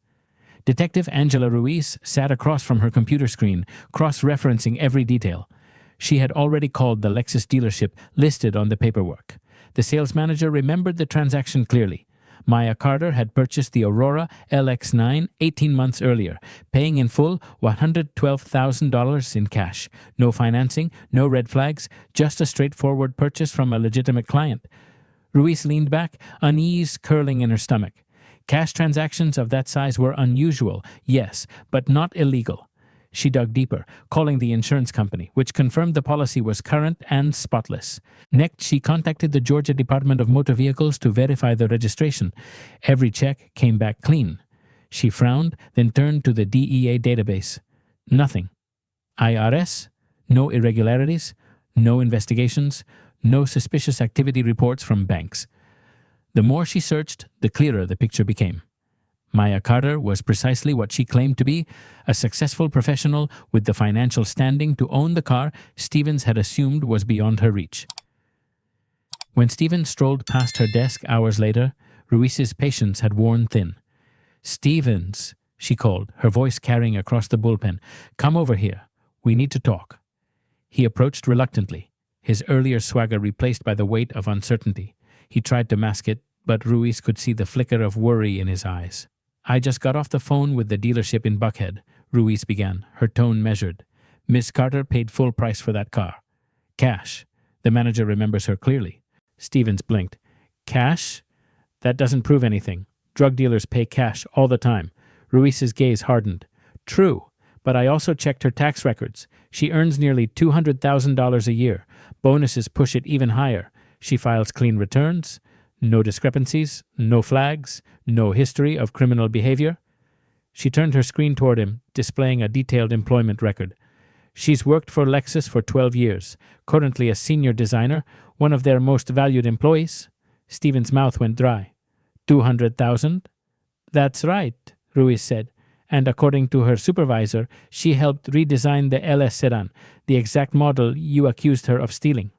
Detective Angela Ruiz sat across from her computer screen, cross-referencing every detail. She had already called the Lexus dealership listed on the paperwork. The sales manager remembered the transaction clearly. Maya Carter had purchased the Aurora LX9 18 months earlier, paying in full $112,000 in cash. No financing, no red flags, just a straightforward purchase from a legitimate client. Ruiz leaned back, unease curling in her stomach. Cash transactions of that size were unusual, yes, but not illegal. She dug deeper, calling the insurance company, which confirmed the policy was current and spotless. Next, she contacted the Georgia Department of Motor Vehicles to verify the registration. Every check came back clean. She frowned, then turned to the DEA database. Nothing. IRS? No irregularities? No investigations? No suspicious activity reports from banks. The more she searched, the clearer the picture became. Maya Carter was precisely what she claimed to be, a successful professional with the financial standing to own the car Stevens had assumed was beyond her reach. When Stevens strolled past her desk hours later, Ruiz's patience had worn thin. "Stevens," she called, her voice carrying across the bullpen. "Come over here. We need to talk." He approached reluctantly, his earlier swagger replaced by the weight of uncertainty. He tried to mask it, but Ruiz could see the flicker of worry in his eyes. "I just got off the phone with the dealership in Buckhead," Ruiz began, her tone measured. "Miss Carter paid full price for that car. Cash. The manager remembers her clearly." Stevens blinked. "Cash? That doesn't prove anything. Drug dealers pay cash all the time." Ruiz's gaze hardened. "True, but I also checked her tax records. She earns nearly $200,000 a year. Bonuses push it even higher. She files clean returns. No discrepancies, no flags, no history of criminal behavior." She turned her screen toward him, displaying a detailed employment record. "She's worked for Lexus for 12 years, currently a senior designer, one of their most valued employees." Stevens' mouth went dry. 200,000? "That's right," Ruiz said. "And according to her supervisor, she helped redesign the LS sedan, the exact model you accused her of stealing."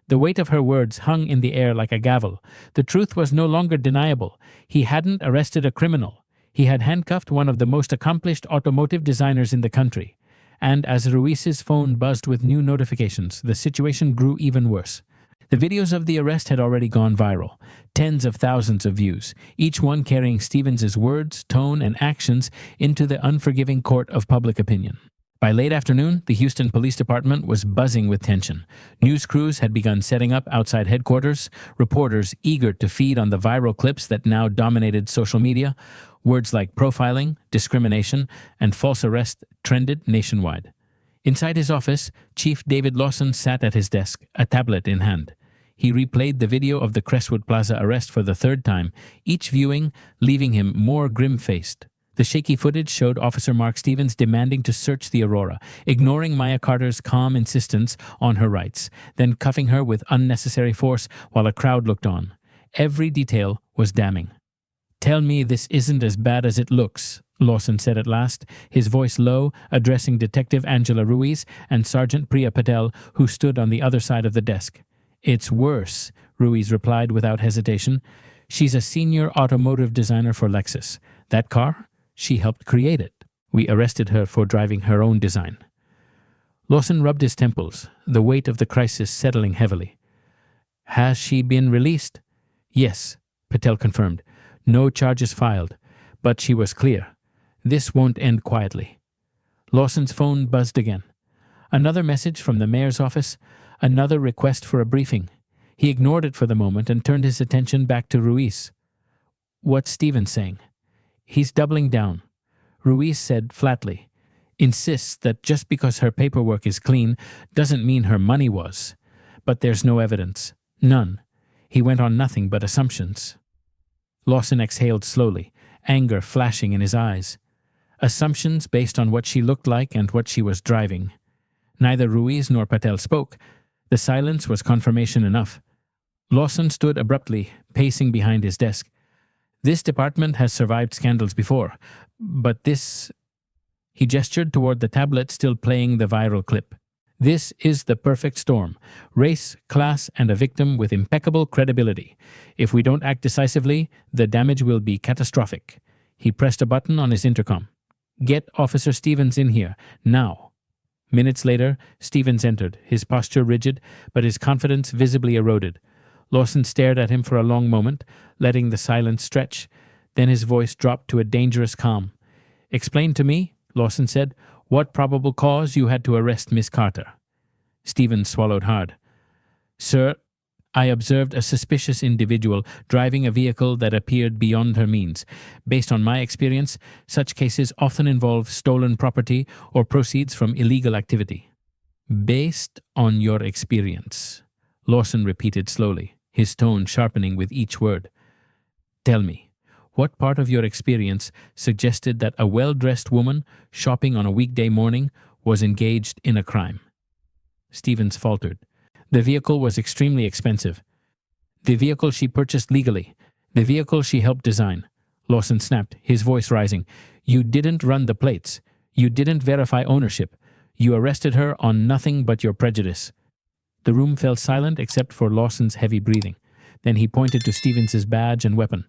The weight of her words hung in the air like a gavel. The truth was no longer deniable. He hadn't arrested a criminal. He had handcuffed one of the most accomplished automotive designers in the country. And as Ruiz's phone buzzed with new notifications, the situation grew even worse. The videos of the arrest had already gone viral. Tens of thousands of views, each one carrying Stevens' words, tone, and actions into the unforgiving court of public opinion. By late afternoon, the Houston Police Department was buzzing with tension. News crews had begun setting up outside headquarters, reporters eager to feed on the viral clips that now dominated social media. Words like profiling, discrimination, and false arrest trended nationwide. Inside his office, Chief David Lawson sat at his desk, a tablet in hand. He replayed the video of the Crestwood Plaza arrest for the third time, each viewing leaving him more grim-faced. The shaky footage showed Officer Mark Stevens demanding to search the Aurora, ignoring Maya Carter's calm insistence on her rights, then cuffing her with unnecessary force while a crowd looked on. Every detail was damning. "Tell me this isn't as bad as it looks," Lawson said at last, his voice low, addressing Detective Angela Ruiz and Sergeant Priya Patel, who stood on the other side of the desk. "It's worse," Ruiz replied without hesitation. "She's a senior automotive designer for Lexus. That car? She helped create it. We arrested her for driving her own design." Lawson rubbed his temples, the weight of the crisis settling heavily. "Has she been released?" "Yes," Patel confirmed. "No charges filed, but she was clear. This won't end quietly." Lawson's phone buzzed again. Another message from the mayor's office, another request for a briefing. He ignored it for the moment and turned his attention back to Ruiz. "What's Stevens saying?" "He's doubling down," Ruiz said flatly. "Insists that just because her paperwork is clean doesn't mean her money was. But there's no evidence. None. He went on nothing but assumptions." Lawson exhaled slowly, anger flashing in his eyes. Assumptions based on what she looked like and what she was driving. Neither Ruiz nor Patel spoke. The silence was confirmation enough. Lawson stood abruptly, pacing behind his desk. "This department has survived scandals before, but this—" He gestured toward the tablet still playing the viral clip. "This is the perfect storm. Race, class, and a victim with impeccable credibility. If we don't act decisively, the damage will be catastrophic." He pressed a button on his intercom. "Get Officer Stevens in here, now." Minutes later, Stevens entered, his posture rigid, but his confidence visibly eroded. Lawson stared at him for a long moment, letting the silence stretch. Then his voice dropped to a dangerous calm. "Explain to me," Lawson said, "what probable cause you had to arrest Miss Carter." Stevens swallowed hard. "Sir, I observed a suspicious individual driving a vehicle that appeared beyond her means. Based on my experience, such cases often involve stolen property or proceeds from illegal activity." "Based on your experience," Lawson repeated slowly, his tone sharpening with each word. "Tell me, what part of your experience suggested that a well-dressed woman shopping on a weekday morning was engaged in a crime?" Stevens faltered. "The vehicle was extremely expensive. The vehicle she purchased legally. The vehicle she helped design. Lawson snapped, his voice rising. You didn't run the plates. You didn't verify ownership. You arrested her on nothing but your prejudice. The room fell silent except for Lawson's heavy breathing. Then he pointed to Stevens's badge and weapon.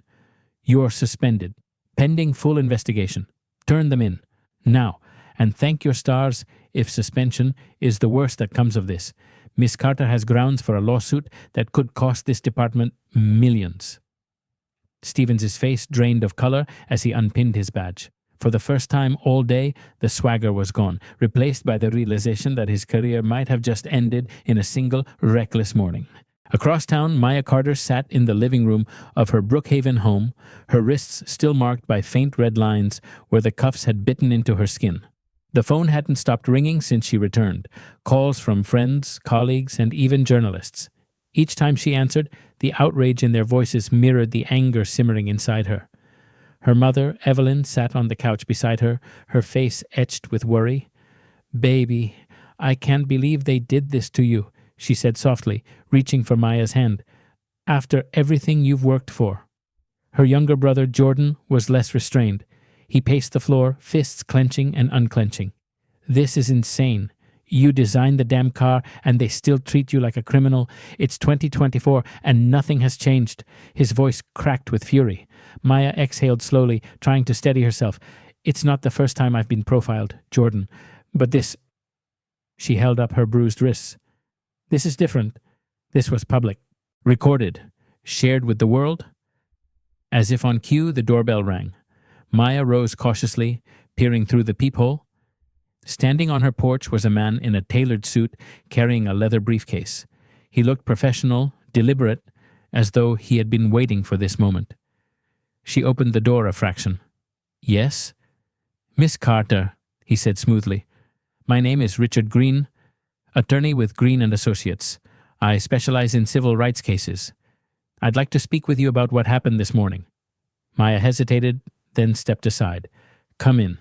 You're suspended. Pending full investigation. Turn them in. Now. And thank your stars if suspension is the worst that comes of this. Miss Carter has grounds for a lawsuit that could cost this department millions. Stevens's face drained of color as he unpinned his badge. For the first time all day, the swagger was gone, replaced by the realization that his career might have just ended in a single reckless morning. Across town, Maya Carter sat in the living room of her Brookhaven home, her wrists still marked by faint red lines where the cuffs had bitten into her skin. The phone hadn't stopped ringing since she returned, calls from friends, colleagues, and even journalists. Each time she answered, the outrage in their voices mirrored the anger simmering inside her. Her mother, Evelyn, sat on the couch beside her, her face etched with worry. Baby, I can't believe they did this to you, she said softly, reaching for Maya's hand. After everything you've worked for. Her younger brother, Jordan, was less restrained. He paced the floor, fists clenching and unclenching. This is insane. You designed the damn car and they still treat you like a criminal. It's 2024 and nothing has changed. His voice cracked with fury. Maya exhaled slowly, trying to steady herself. It's not the first time I've been profiled, Jordan. But this... She held up her bruised wrists. This is different. This was public. Recorded. Shared with the world. As if on cue, the doorbell rang. Maya rose cautiously, peering through the peephole. Standing on her porch was a man in a tailored suit carrying a leather briefcase. He looked professional, deliberate, as though he had been waiting for this moment. She opened the door a fraction. Yes? Miss Carter, he said smoothly. My name is Richard Green, attorney with Green and Associates. I specialize in civil rights cases. I'd like to speak with you about what happened this morning. Maya hesitated, then stepped aside. Come in.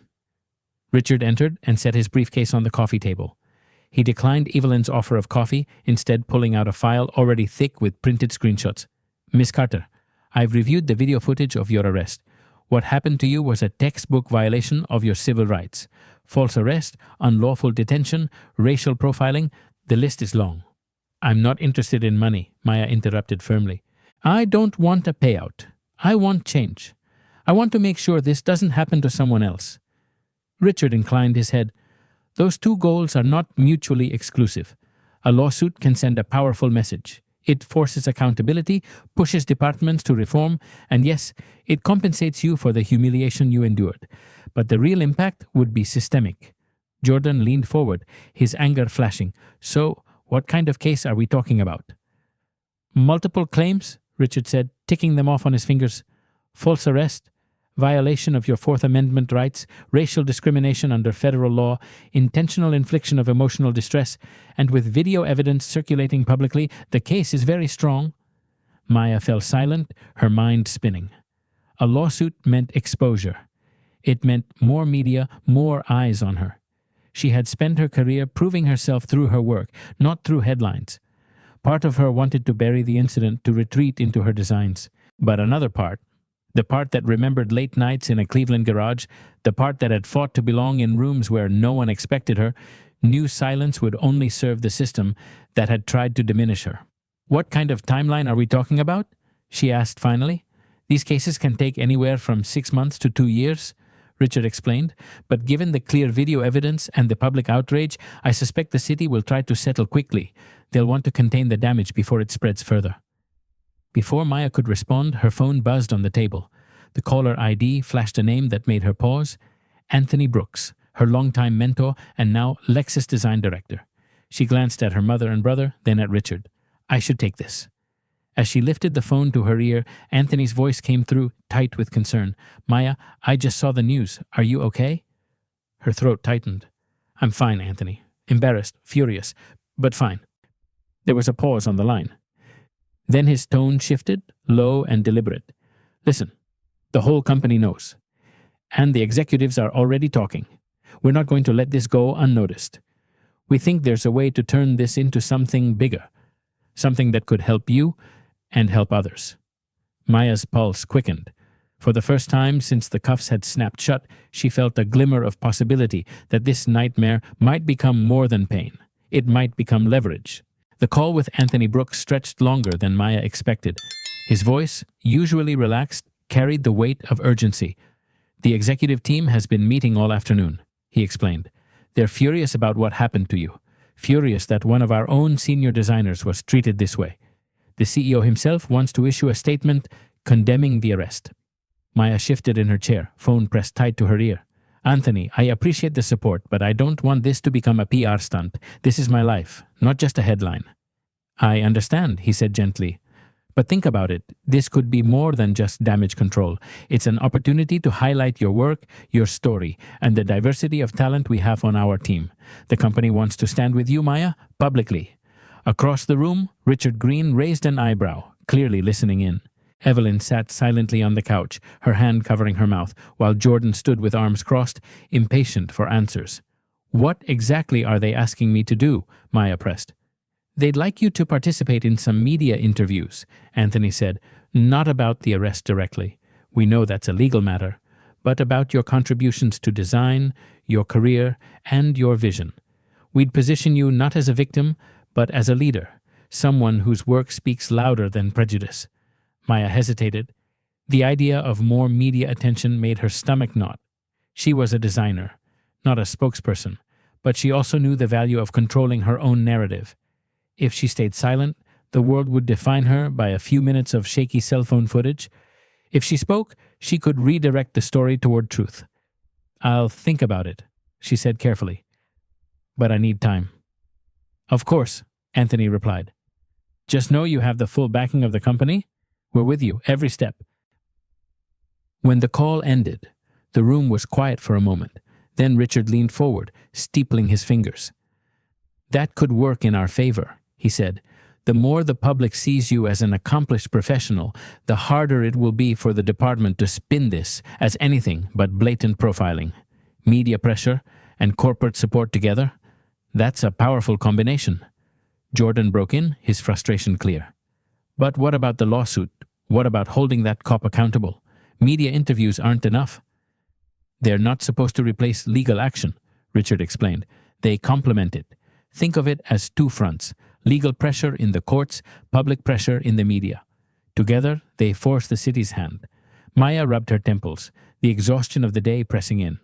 Richard entered and set his briefcase on the coffee table. He declined Evelyn's offer of coffee, instead pulling out a file already thick with printed screenshots. Miss Carter, I've reviewed the video footage of your arrest. What happened to you was a textbook violation of your civil rights. False arrest, unlawful detention, racial profiling, the list is long. I'm not interested in money, Maya interrupted firmly. I don't want a payout. I want change. I want to make sure this doesn't happen to someone else. Richard inclined his head. Those two goals are not mutually exclusive. A lawsuit can send a powerful message. It forces accountability, pushes departments to reform, and yes, it compensates you for the humiliation you endured. But the real impact would be systemic. Jordan leaned forward, his anger flashing. So, what kind of case are we talking about? Multiple claims, Richard said, ticking them off on his fingers. False arrest, violation of your Fourth Amendment rights, racial discrimination under federal law, intentional infliction of emotional distress, and with video evidence circulating publicly, the case is very strong. Maya fell silent, her mind spinning. A lawsuit meant exposure. It meant more media, more eyes on her. She had spent her career proving herself through her work, not through headlines. Part of her wanted to bury the incident, to retreat into her designs. But another part, the part that remembered late nights in a Cleveland garage, the part that had fought to belong in rooms where no one expected her, knew silence would only serve the system that had tried to diminish her. What kind of timeline are we talking about? She asked finally. These cases can take anywhere from 6 months to 2 years, Richard explained, but given the clear video evidence and the public outrage, I suspect the city will try to settle quickly. They'll want to contain the damage before it spreads further. Before Maya could respond, her phone buzzed on the table. The caller ID flashed a name that made her pause. Anthony Brooks, her longtime mentor and now Lexus design director. She glanced at her mother and brother, then at Richard. I should take this. As she lifted the phone to her ear, Anthony's voice came through, tight with concern. Maya, I just saw the news. Are you okay? Her throat tightened. I'm fine, Anthony. Embarrassed, furious, but fine. There was a pause on the line. Then his tone shifted, low and deliberate. Listen, the whole company knows. And the executives are already talking. We're not going to let this go unnoticed. We think there's a way to turn this into something bigger. Something that could help you and help others. Maya's pulse quickened. For the first time since the cuffs had snapped shut, she felt a glimmer of possibility that this nightmare might become more than pain. It might become leverage. The call with Anthony Brooks stretched longer than Maya expected. His voice, usually relaxed, carried the weight of urgency. "The executive team has been meeting all afternoon," he explained. "They're furious about what happened to you. Furious that one of our own senior designers was treated this way. The CEO himself wants to issue a statement condemning the arrest." Maya shifted in her chair, phone pressed tight to her ear. "Anthony, I appreciate the support, but I don't want this to become a PR stunt. This is my life, not just a headline." "I understand," he said gently. "But think about it. This could be more than just damage control. It's an opportunity to highlight your work, your story, and the diversity of talent we have on our team. The company wants to stand with you, Maya, publicly." Across the room, Richard Green raised an eyebrow, clearly listening in. Evelyn sat silently on the couch, her hand covering her mouth, while Jordan stood with arms crossed, impatient for answers. "What exactly are they asking me to do?" Maya pressed. "They'd like you to participate in some media interviews," Anthony said. "Not about the arrest directly. We know that's a legal matter, but about your contributions to design, your career, and your vision. We'd position you not as a victim, but as a leader, someone whose work speaks louder than prejudice." Maya hesitated. The idea of more media attention made her stomach knot. She was a designer, not a spokesperson, but she also knew the value of controlling her own narrative. If she stayed silent, the world would define her by a few minutes of shaky cell phone footage. If she spoke, she could redirect the story toward truth. "I'll think about it," she said carefully. "But I need time." "Of course," Anthony replied. "Just know you have the full backing of the company. We're with you every step." When the call ended, the room was quiet for a moment. Then Richard leaned forward, steepling his fingers. "That could work in our favor," he said. "The more the public sees you as an accomplished professional, the harder it will be for the department to spin this as anything but blatant profiling. Media pressure and corporate support together, that's a powerful combination." Jordan broke in, his frustration clear. "But what about the lawsuit? What about holding that cop accountable? Media interviews aren't enough." "They're not supposed to replace legal action," Richard explained. "They complement it. Think of it as two fronts: legal pressure in the courts, public pressure in the media. Together, they force the city's hand." Maya rubbed her temples, the exhaustion of the day pressing in.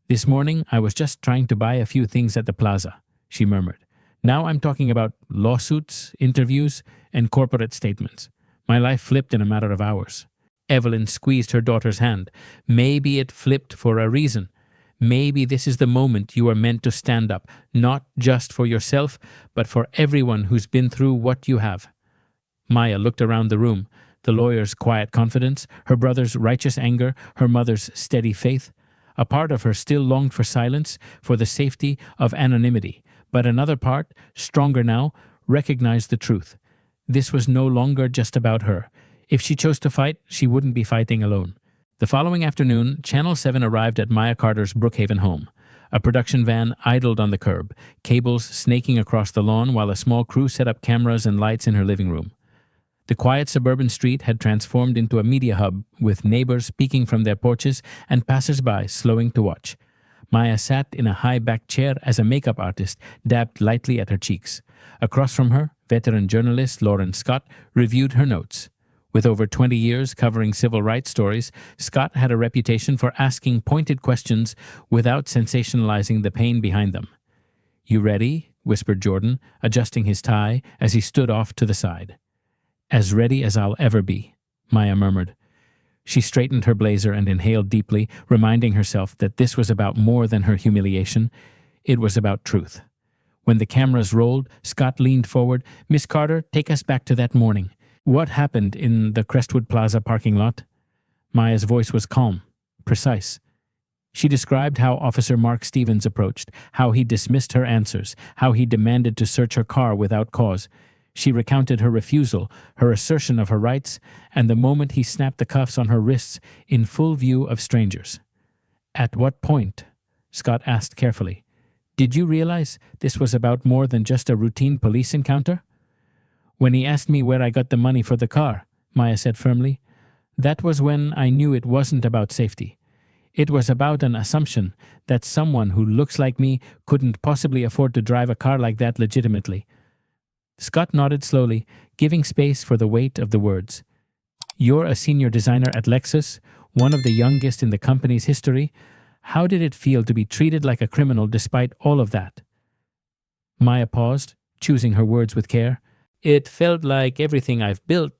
"This morning, I was just trying to buy a few things at the plaza," she murmured. "Now I'm talking about lawsuits, interviews, and corporate statements. My life flipped in a matter of hours." Evelyn squeezed her daughter's hand. "Maybe it flipped for a reason. Maybe this is the moment you are meant to stand up, not just for yourself, but for everyone who's been through what you have." Maya looked around the room, the lawyer's quiet confidence, her brother's righteous anger, her mother's steady faith. A part of her still longed for silence, for the safety of anonymity, but another part, stronger now, recognized the truth. This was no longer just about her. If she chose to fight, she wouldn't be fighting alone. The following afternoon, Channel 7 arrived at Maya Carter's Brookhaven home. A production van idled on the curb, cables snaking across the lawn while a small crew set up cameras and lights in her living room. The quiet suburban street had transformed into a media hub, with neighbors peeking from their porches and passers-by slowing to watch. Maya sat in a high-backed chair as a makeup artist dabbed lightly at her cheeks. Across from her, veteran journalist Lauren Scott reviewed her notes. With over 20 years covering civil rights stories, Scott had a reputation for asking pointed questions without sensationalizing the pain behind them. "You ready?" whispered Jordan, adjusting his tie as he stood off to the side. "As ready as I'll ever be," Maya murmured. She straightened her blazer and inhaled deeply, reminding herself that this was about more than her humiliation. It was about truth. When the cameras rolled, Scott leaned forward. "Miss Carter, take us back to that morning. What happened in the Crestwood Plaza parking lot?" Maya's voice was calm, precise. She described how Officer Mark Stevens approached, how he dismissed her answers, how he demanded to search her car without cause. She recounted her refusal, her assertion of her rights, and the moment he snapped the cuffs on her wrists in full view of strangers. "At what point?" Scott asked carefully. "Did you realize this was about more than just a routine police encounter?" When he asked me where I got the money for the car, Maya said firmly, that was when I knew it wasn't about safety. It was about an assumption that someone who looks like me couldn't possibly afford to drive a car like that legitimately. Scott nodded slowly, giving space for the weight of the words. You're a senior designer at Lexus, one of the youngest in the company's history. How did it feel to be treated like a criminal despite all of that? Maya paused, choosing her words with care. It felt like everything I've built,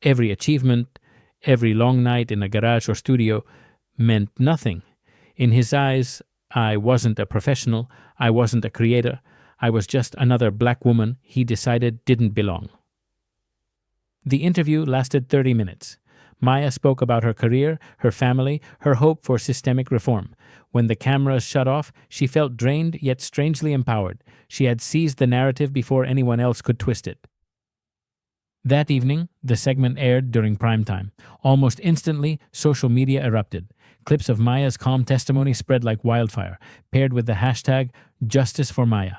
every achievement, every long night in a garage or studio, meant nothing. In his eyes, I wasn't a professional, I wasn't a creator, I was just another black woman he decided didn't belong. The interview lasted 30 minutes. Maya spoke about her career, her family, her hope for systemic reform. When the cameras shut off, she felt drained yet strangely empowered. She had seized the narrative before anyone else could twist it. That evening, the segment aired during prime time. Almost instantly, social media erupted. Clips of Maya's calm testimony spread like wildfire, paired with the hashtag Justice for Maya.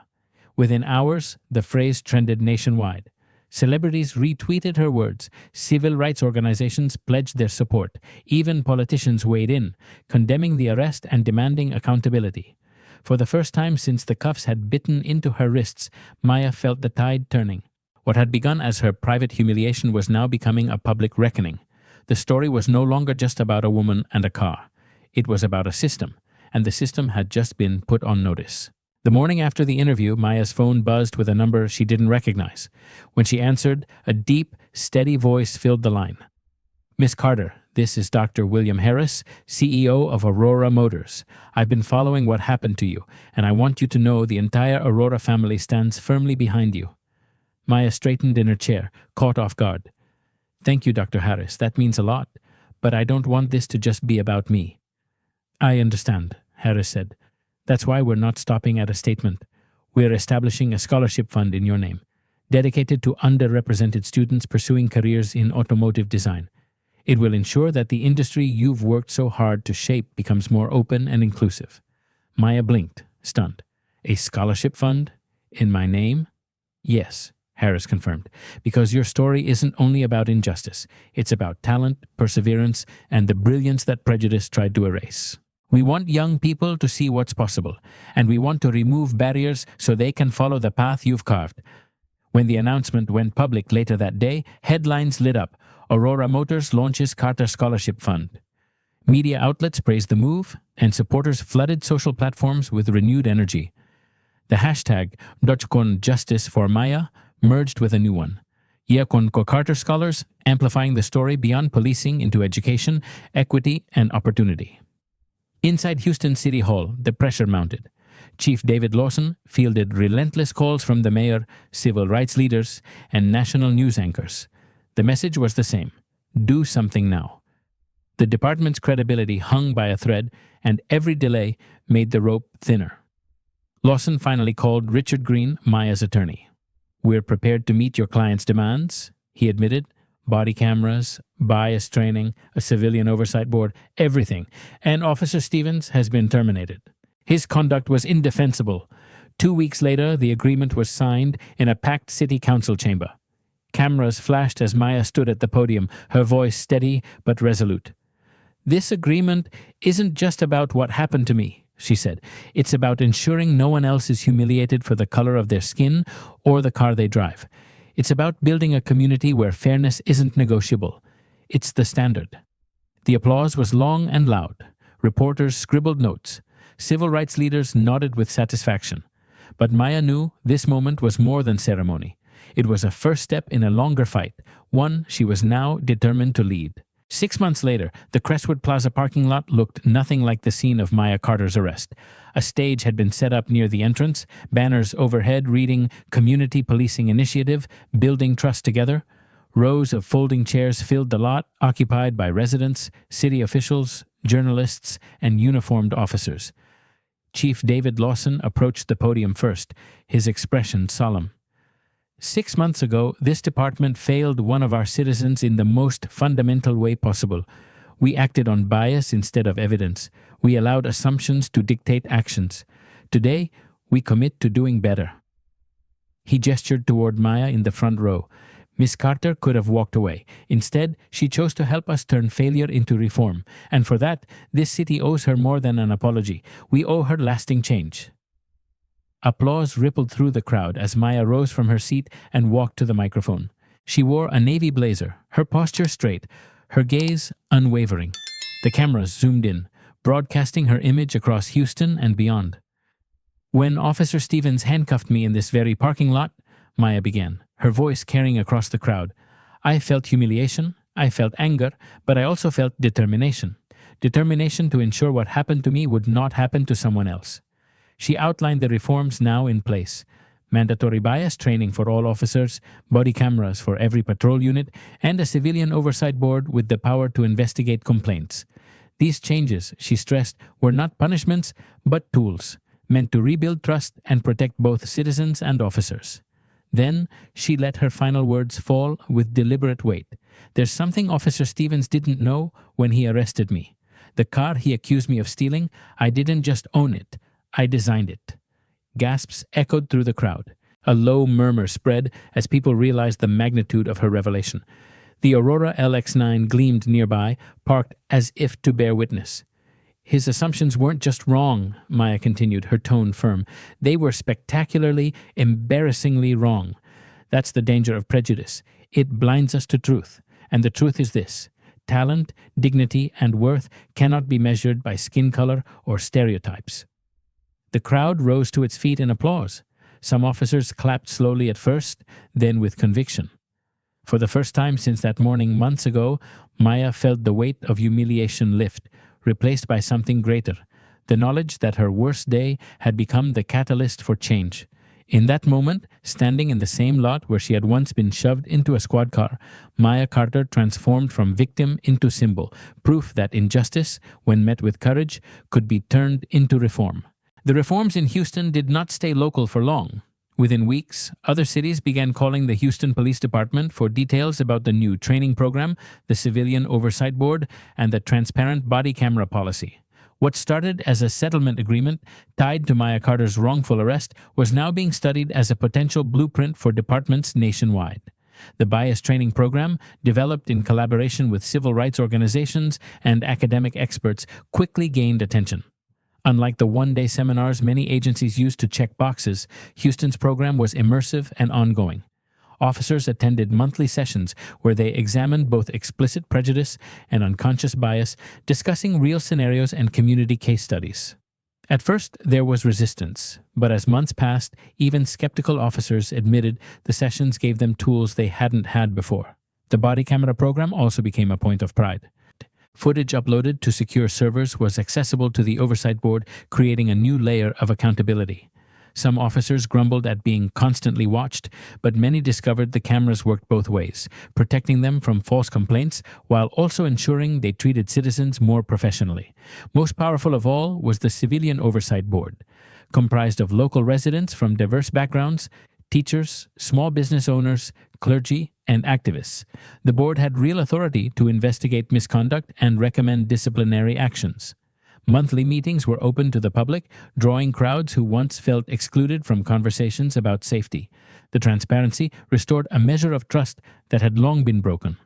Within hours, the phrase trended nationwide. Celebrities retweeted her words, civil rights organizations pledged their support, even politicians weighed in, condemning the arrest and demanding accountability. For the first time since the cuffs had bitten into her wrists, Maya felt the tide turning. What had begun as her private humiliation was now becoming a public reckoning. The story was no longer just about a woman and a car. It was about a system, and the system had just been put on notice. The morning after the interview, Maya's phone buzzed with a number she didn't recognize. When she answered, a deep, steady voice filled the line. Miss Carter, this is Dr. William Harris, CEO of Aurora Motors. I've been following what happened to you, and I want you to know the entire Aurora family stands firmly behind you. Maya straightened in her chair, caught off guard. Thank you, Dr. Harris. That means a lot, but I don't want this to just be about me. I understand, Harris said. That's why we're not stopping at a statement. We're establishing a scholarship fund in your name, dedicated to underrepresented students pursuing careers in automotive design. It will ensure that the industry you've worked so hard to shape becomes more open and inclusive. Maya blinked, stunned. A scholarship fund? In my name? Yes, Harris confirmed, because your story isn't only about injustice. It's about talent, perseverance, and the brilliance that prejudice tried to erase. We want young people to see what's possible, and we want to remove barriers so they can follow the path you've carved. When the announcement went public later that day, headlines lit up. Aurora Motors launches Carter Scholarship Fund. Media outlets praised the move, and supporters flooded social platforms with renewed energy. The hashtag Dochkon Justice for Maya merged with a new one. Yakon Ko Carter Scholars, amplifying the story beyond policing into education, equity, and opportunity. Inside Houston City Hall, the pressure mounted. Chief David Lawson fielded relentless calls from the mayor, civil rights leaders, and national news anchors. The message was the same: do something now. The department's credibility hung by a thread, and every delay made the rope thinner. Lawson finally called Richard Green, Maya's attorney. We're prepared to meet your client's demands, he admitted. Body cameras, bias training, a civilian oversight board, everything. And Officer Stevens has been terminated. His conduct was indefensible. 2 weeks later, the agreement was signed in a packed city council chamber. Cameras flashed as Maya stood at the podium, her voice steady but resolute. This agreement isn't just about what happened to me, she said. It's about ensuring no one else is humiliated for the color of their skin or the car they drive. It's about building a community where fairness isn't negotiable. It's the standard. The applause was long and loud. Reporters scribbled notes. Civil rights leaders nodded with satisfaction. But Maya knew this moment was more than ceremony. It was a first step in a longer fight, one she was now determined to lead. 6 months later, the Crestwood Plaza parking lot looked nothing like the scene of Maya Carter's arrest. A stage had been set up near the entrance, banners overhead reading Community Policing Initiative, Building Trust Together. Rows of folding chairs filled the lot, occupied by residents, city officials, journalists, and uniformed officers. Chief David Lawson approached the podium first, his expression solemn. 6 months ago, this department failed one of our citizens in the most fundamental way possible. We acted on bias instead of evidence. We allowed assumptions to dictate actions. Today, we commit to doing better. He gestured toward Maya in the front row. Miss Carter could have walked away. Instead, she chose to help us turn failure into reform. And for that, this city owes her more than an apology. We owe her lasting change. Applause rippled through the crowd as Maya rose from her seat and walked to the microphone. She wore a navy blazer, her posture straight, her gaze unwavering. The cameras zoomed in, broadcasting her image across Houston and beyond. "When Officer Stevens handcuffed me in this very parking lot," Maya began, her voice carrying across the crowd, "I felt humiliation, I felt anger, but I also felt determination. Determination to ensure what happened to me would not happen to someone else." She outlined the reforms now in place: mandatory bias training for all officers, body cameras for every patrol unit, and a civilian oversight board with the power to investigate complaints. These changes, she stressed, were not punishments, but tools, meant to rebuild trust and protect both citizens and officers. Then, she let her final words fall with deliberate weight. "There's something Officer Stevens didn't know when he arrested me. The car he accused me of stealing, I didn't just own it, I designed it." Gasps echoed through the crowd. A low murmur spread as people realized the magnitude of her revelation. The Aurora LX9 gleamed nearby, parked as if to bear witness. "His assumptions weren't just wrong," Maya continued, her tone firm. "They were spectacularly, embarrassingly wrong. That's the danger of prejudice. It blinds us to truth. And the truth is this: talent, dignity, and worth cannot be measured by skin color or stereotypes." The crowd rose to its feet in applause. Some officers clapped slowly at first, then with conviction. For the first time since that morning months ago, Maya felt the weight of humiliation lift, replaced by something greater: the knowledge that her worst day had become the catalyst for change. In that moment, standing in the same lot where she had once been shoved into a squad car, Maya Carter transformed from victim into symbol, proof that injustice, when met with courage, could be turned into reform. The reforms in Houston did not stay local for long. Within weeks, other cities began calling the Houston Police Department for details about the new training program, the Civilian Oversight Board, and the transparent body camera policy. What started as a settlement agreement tied to Maya Carter's wrongful arrest was now being studied as a potential blueprint for departments nationwide. The bias training program, developed in collaboration with civil rights organizations and academic experts, quickly gained attention. Unlike the one-day seminars many agencies used to check boxes, Houston's program was immersive and ongoing. Officers attended monthly sessions where they examined both explicit prejudice and unconscious bias, discussing real scenarios and community case studies. At first, there was resistance, but as months passed, even skeptical officers admitted the sessions gave them tools they hadn't had before. The body camera program also became a point of pride. Footage uploaded to secure servers was accessible to the oversight board, creating a new layer of accountability. Some officers grumbled at being constantly watched, but many discovered the cameras worked both ways, protecting them from false complaints while also ensuring they treated citizens more professionally. Most powerful of all was the Civilian Oversight Board, comprised of local residents from diverse backgrounds, teachers, small business owners, clergy, and activists. The board had real authority to investigate misconduct and recommend disciplinary actions. Monthly meetings were open to the public, drawing crowds who once felt excluded from conversations about safety. The transparency restored a measure of trust that had long been broken.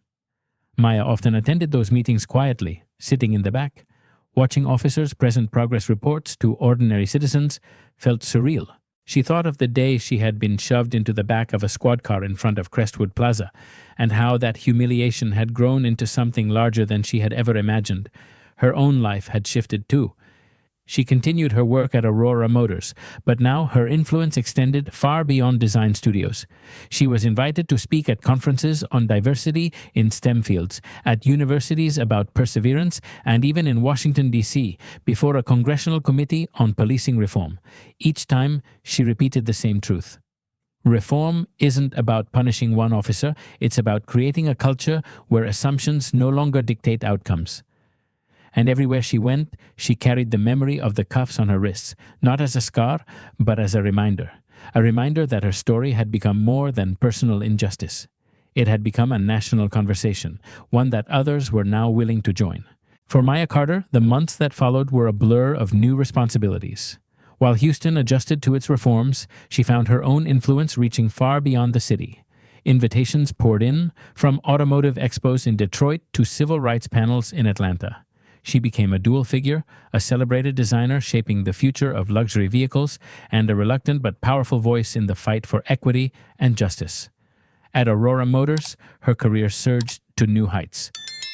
Maya often attended those meetings quietly, sitting in the back. Watching officers present progress reports to ordinary citizens felt surreal. She thought of the day she had been shoved into the back of a squad car in front of Crestwood Plaza, and how that humiliation had grown into something larger than she had ever imagined. Her own life had shifted too. She continued her work at Aurora Motors, but now her influence extended far beyond design studios. She was invited to speak at conferences on diversity in STEM fields, at universities about perseverance, and even in Washington, D.C., before a congressional committee on policing reform. Each time, she repeated the same truth. Reform isn't about punishing one officer, it's about creating a culture where assumptions no longer dictate outcomes. And everywhere she went, she carried the memory of the cuffs on her wrists, not as a scar, but as a reminder that her story had become more than personal injustice. It had become a national conversation, one that others were now willing to join. For Maya Carter, the months that followed were a blur of new responsibilities. While Houston adjusted to its reforms, she found her own influence reaching far beyond the city. Invitations poured in, from automotive expos in Detroit to civil rights panels in Atlanta. She became a dual figure, a celebrated designer shaping the future of luxury vehicles, and a reluctant but powerful voice in the fight for equity and justice. At Aurora Motors, her career surged to new heights.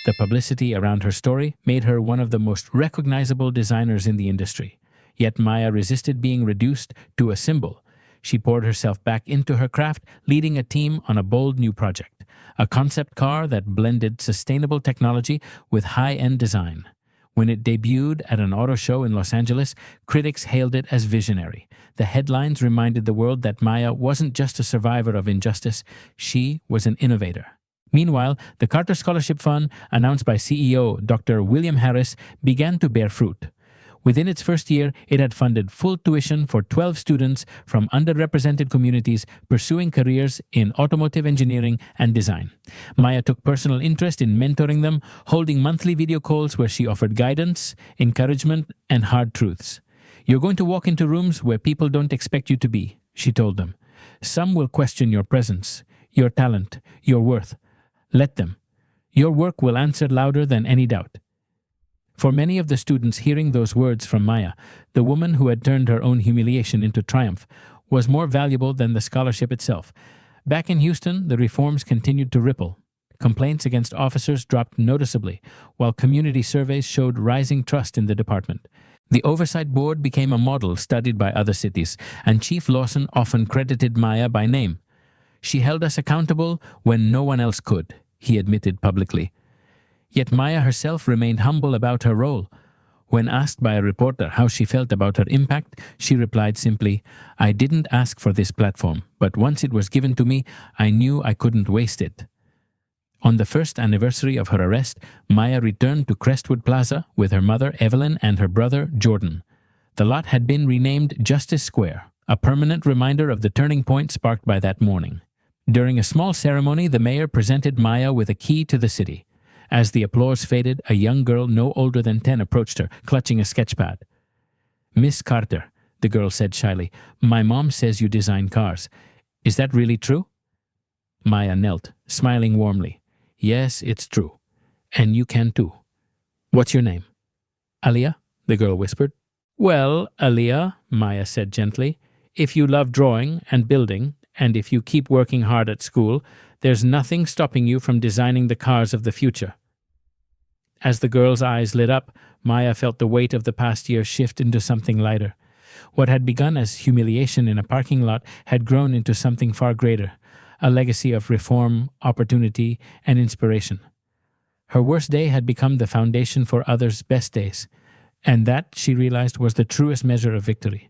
The publicity around her story made her one of the most recognizable designers in the industry. Yet Maya resisted being reduced to a symbol. She poured herself back into her craft, leading a team on a bold new project, a concept car that blended sustainable technology with high-end design. When it debuted at an auto show in Los Angeles, critics hailed it as visionary. The headlines reminded the world that Maya wasn't just a survivor of injustice, she was an innovator. Meanwhile, the Carter Scholarship Fund, announced by CEO Dr. William Harris, began to bear fruit. Within its first year, it had funded full tuition for 12 students from underrepresented communities pursuing careers in automotive engineering and design. Maya took personal interest in mentoring them, holding monthly video calls where she offered guidance, encouragement, and hard truths. "You're going to walk into rooms where people don't expect you to be," she told them. "Some will question your presence, your talent, your worth. Let them. Your work will answer louder than any doubt." For many of the students hearing those words from Maya, the woman who had turned her own humiliation into triumph was more valuable than the scholarship itself. Back in Houston, the reforms continued to ripple. Complaints against officers dropped noticeably, while community surveys showed rising trust in the department. The oversight board became a model studied by other cities, and Chief Lawson often credited Maya by name. "She held us accountable when no one else could," he admitted publicly. Yet Maya herself remained humble about her role. When asked by a reporter how she felt about her impact, she replied simply, "I didn't ask for this platform, but once it was given to me, I knew I couldn't waste it." On the first anniversary of her arrest, Maya returned to Crestwood Plaza with her mother Evelyn and her brother Jordan. The lot had been renamed Justice Square, a permanent reminder of the turning point sparked by that morning. During a small ceremony, the mayor presented Maya with a key to the city. As the applause faded, a young girl no older than 10 approached her, clutching a sketchpad. "Miss Carter," the girl said shyly, "my mom says you design cars. Is that really true?" Maya knelt, smiling warmly. "Yes, it's true. And you can too. What's your name?" "Aliyah," the girl whispered. "Well, Aliyah," Maya said gently, "if you love drawing and building, and if you keep working hard at school, there's nothing stopping you from designing the cars of the future." As the girl's eyes lit up, Maya felt the weight of the past year shift into something lighter. What had begun as humiliation in a parking lot had grown into something far greater, a legacy of reform, opportunity, and inspiration. Her worst day had become the foundation for others' best days, and that, she realized, was the truest measure of victory.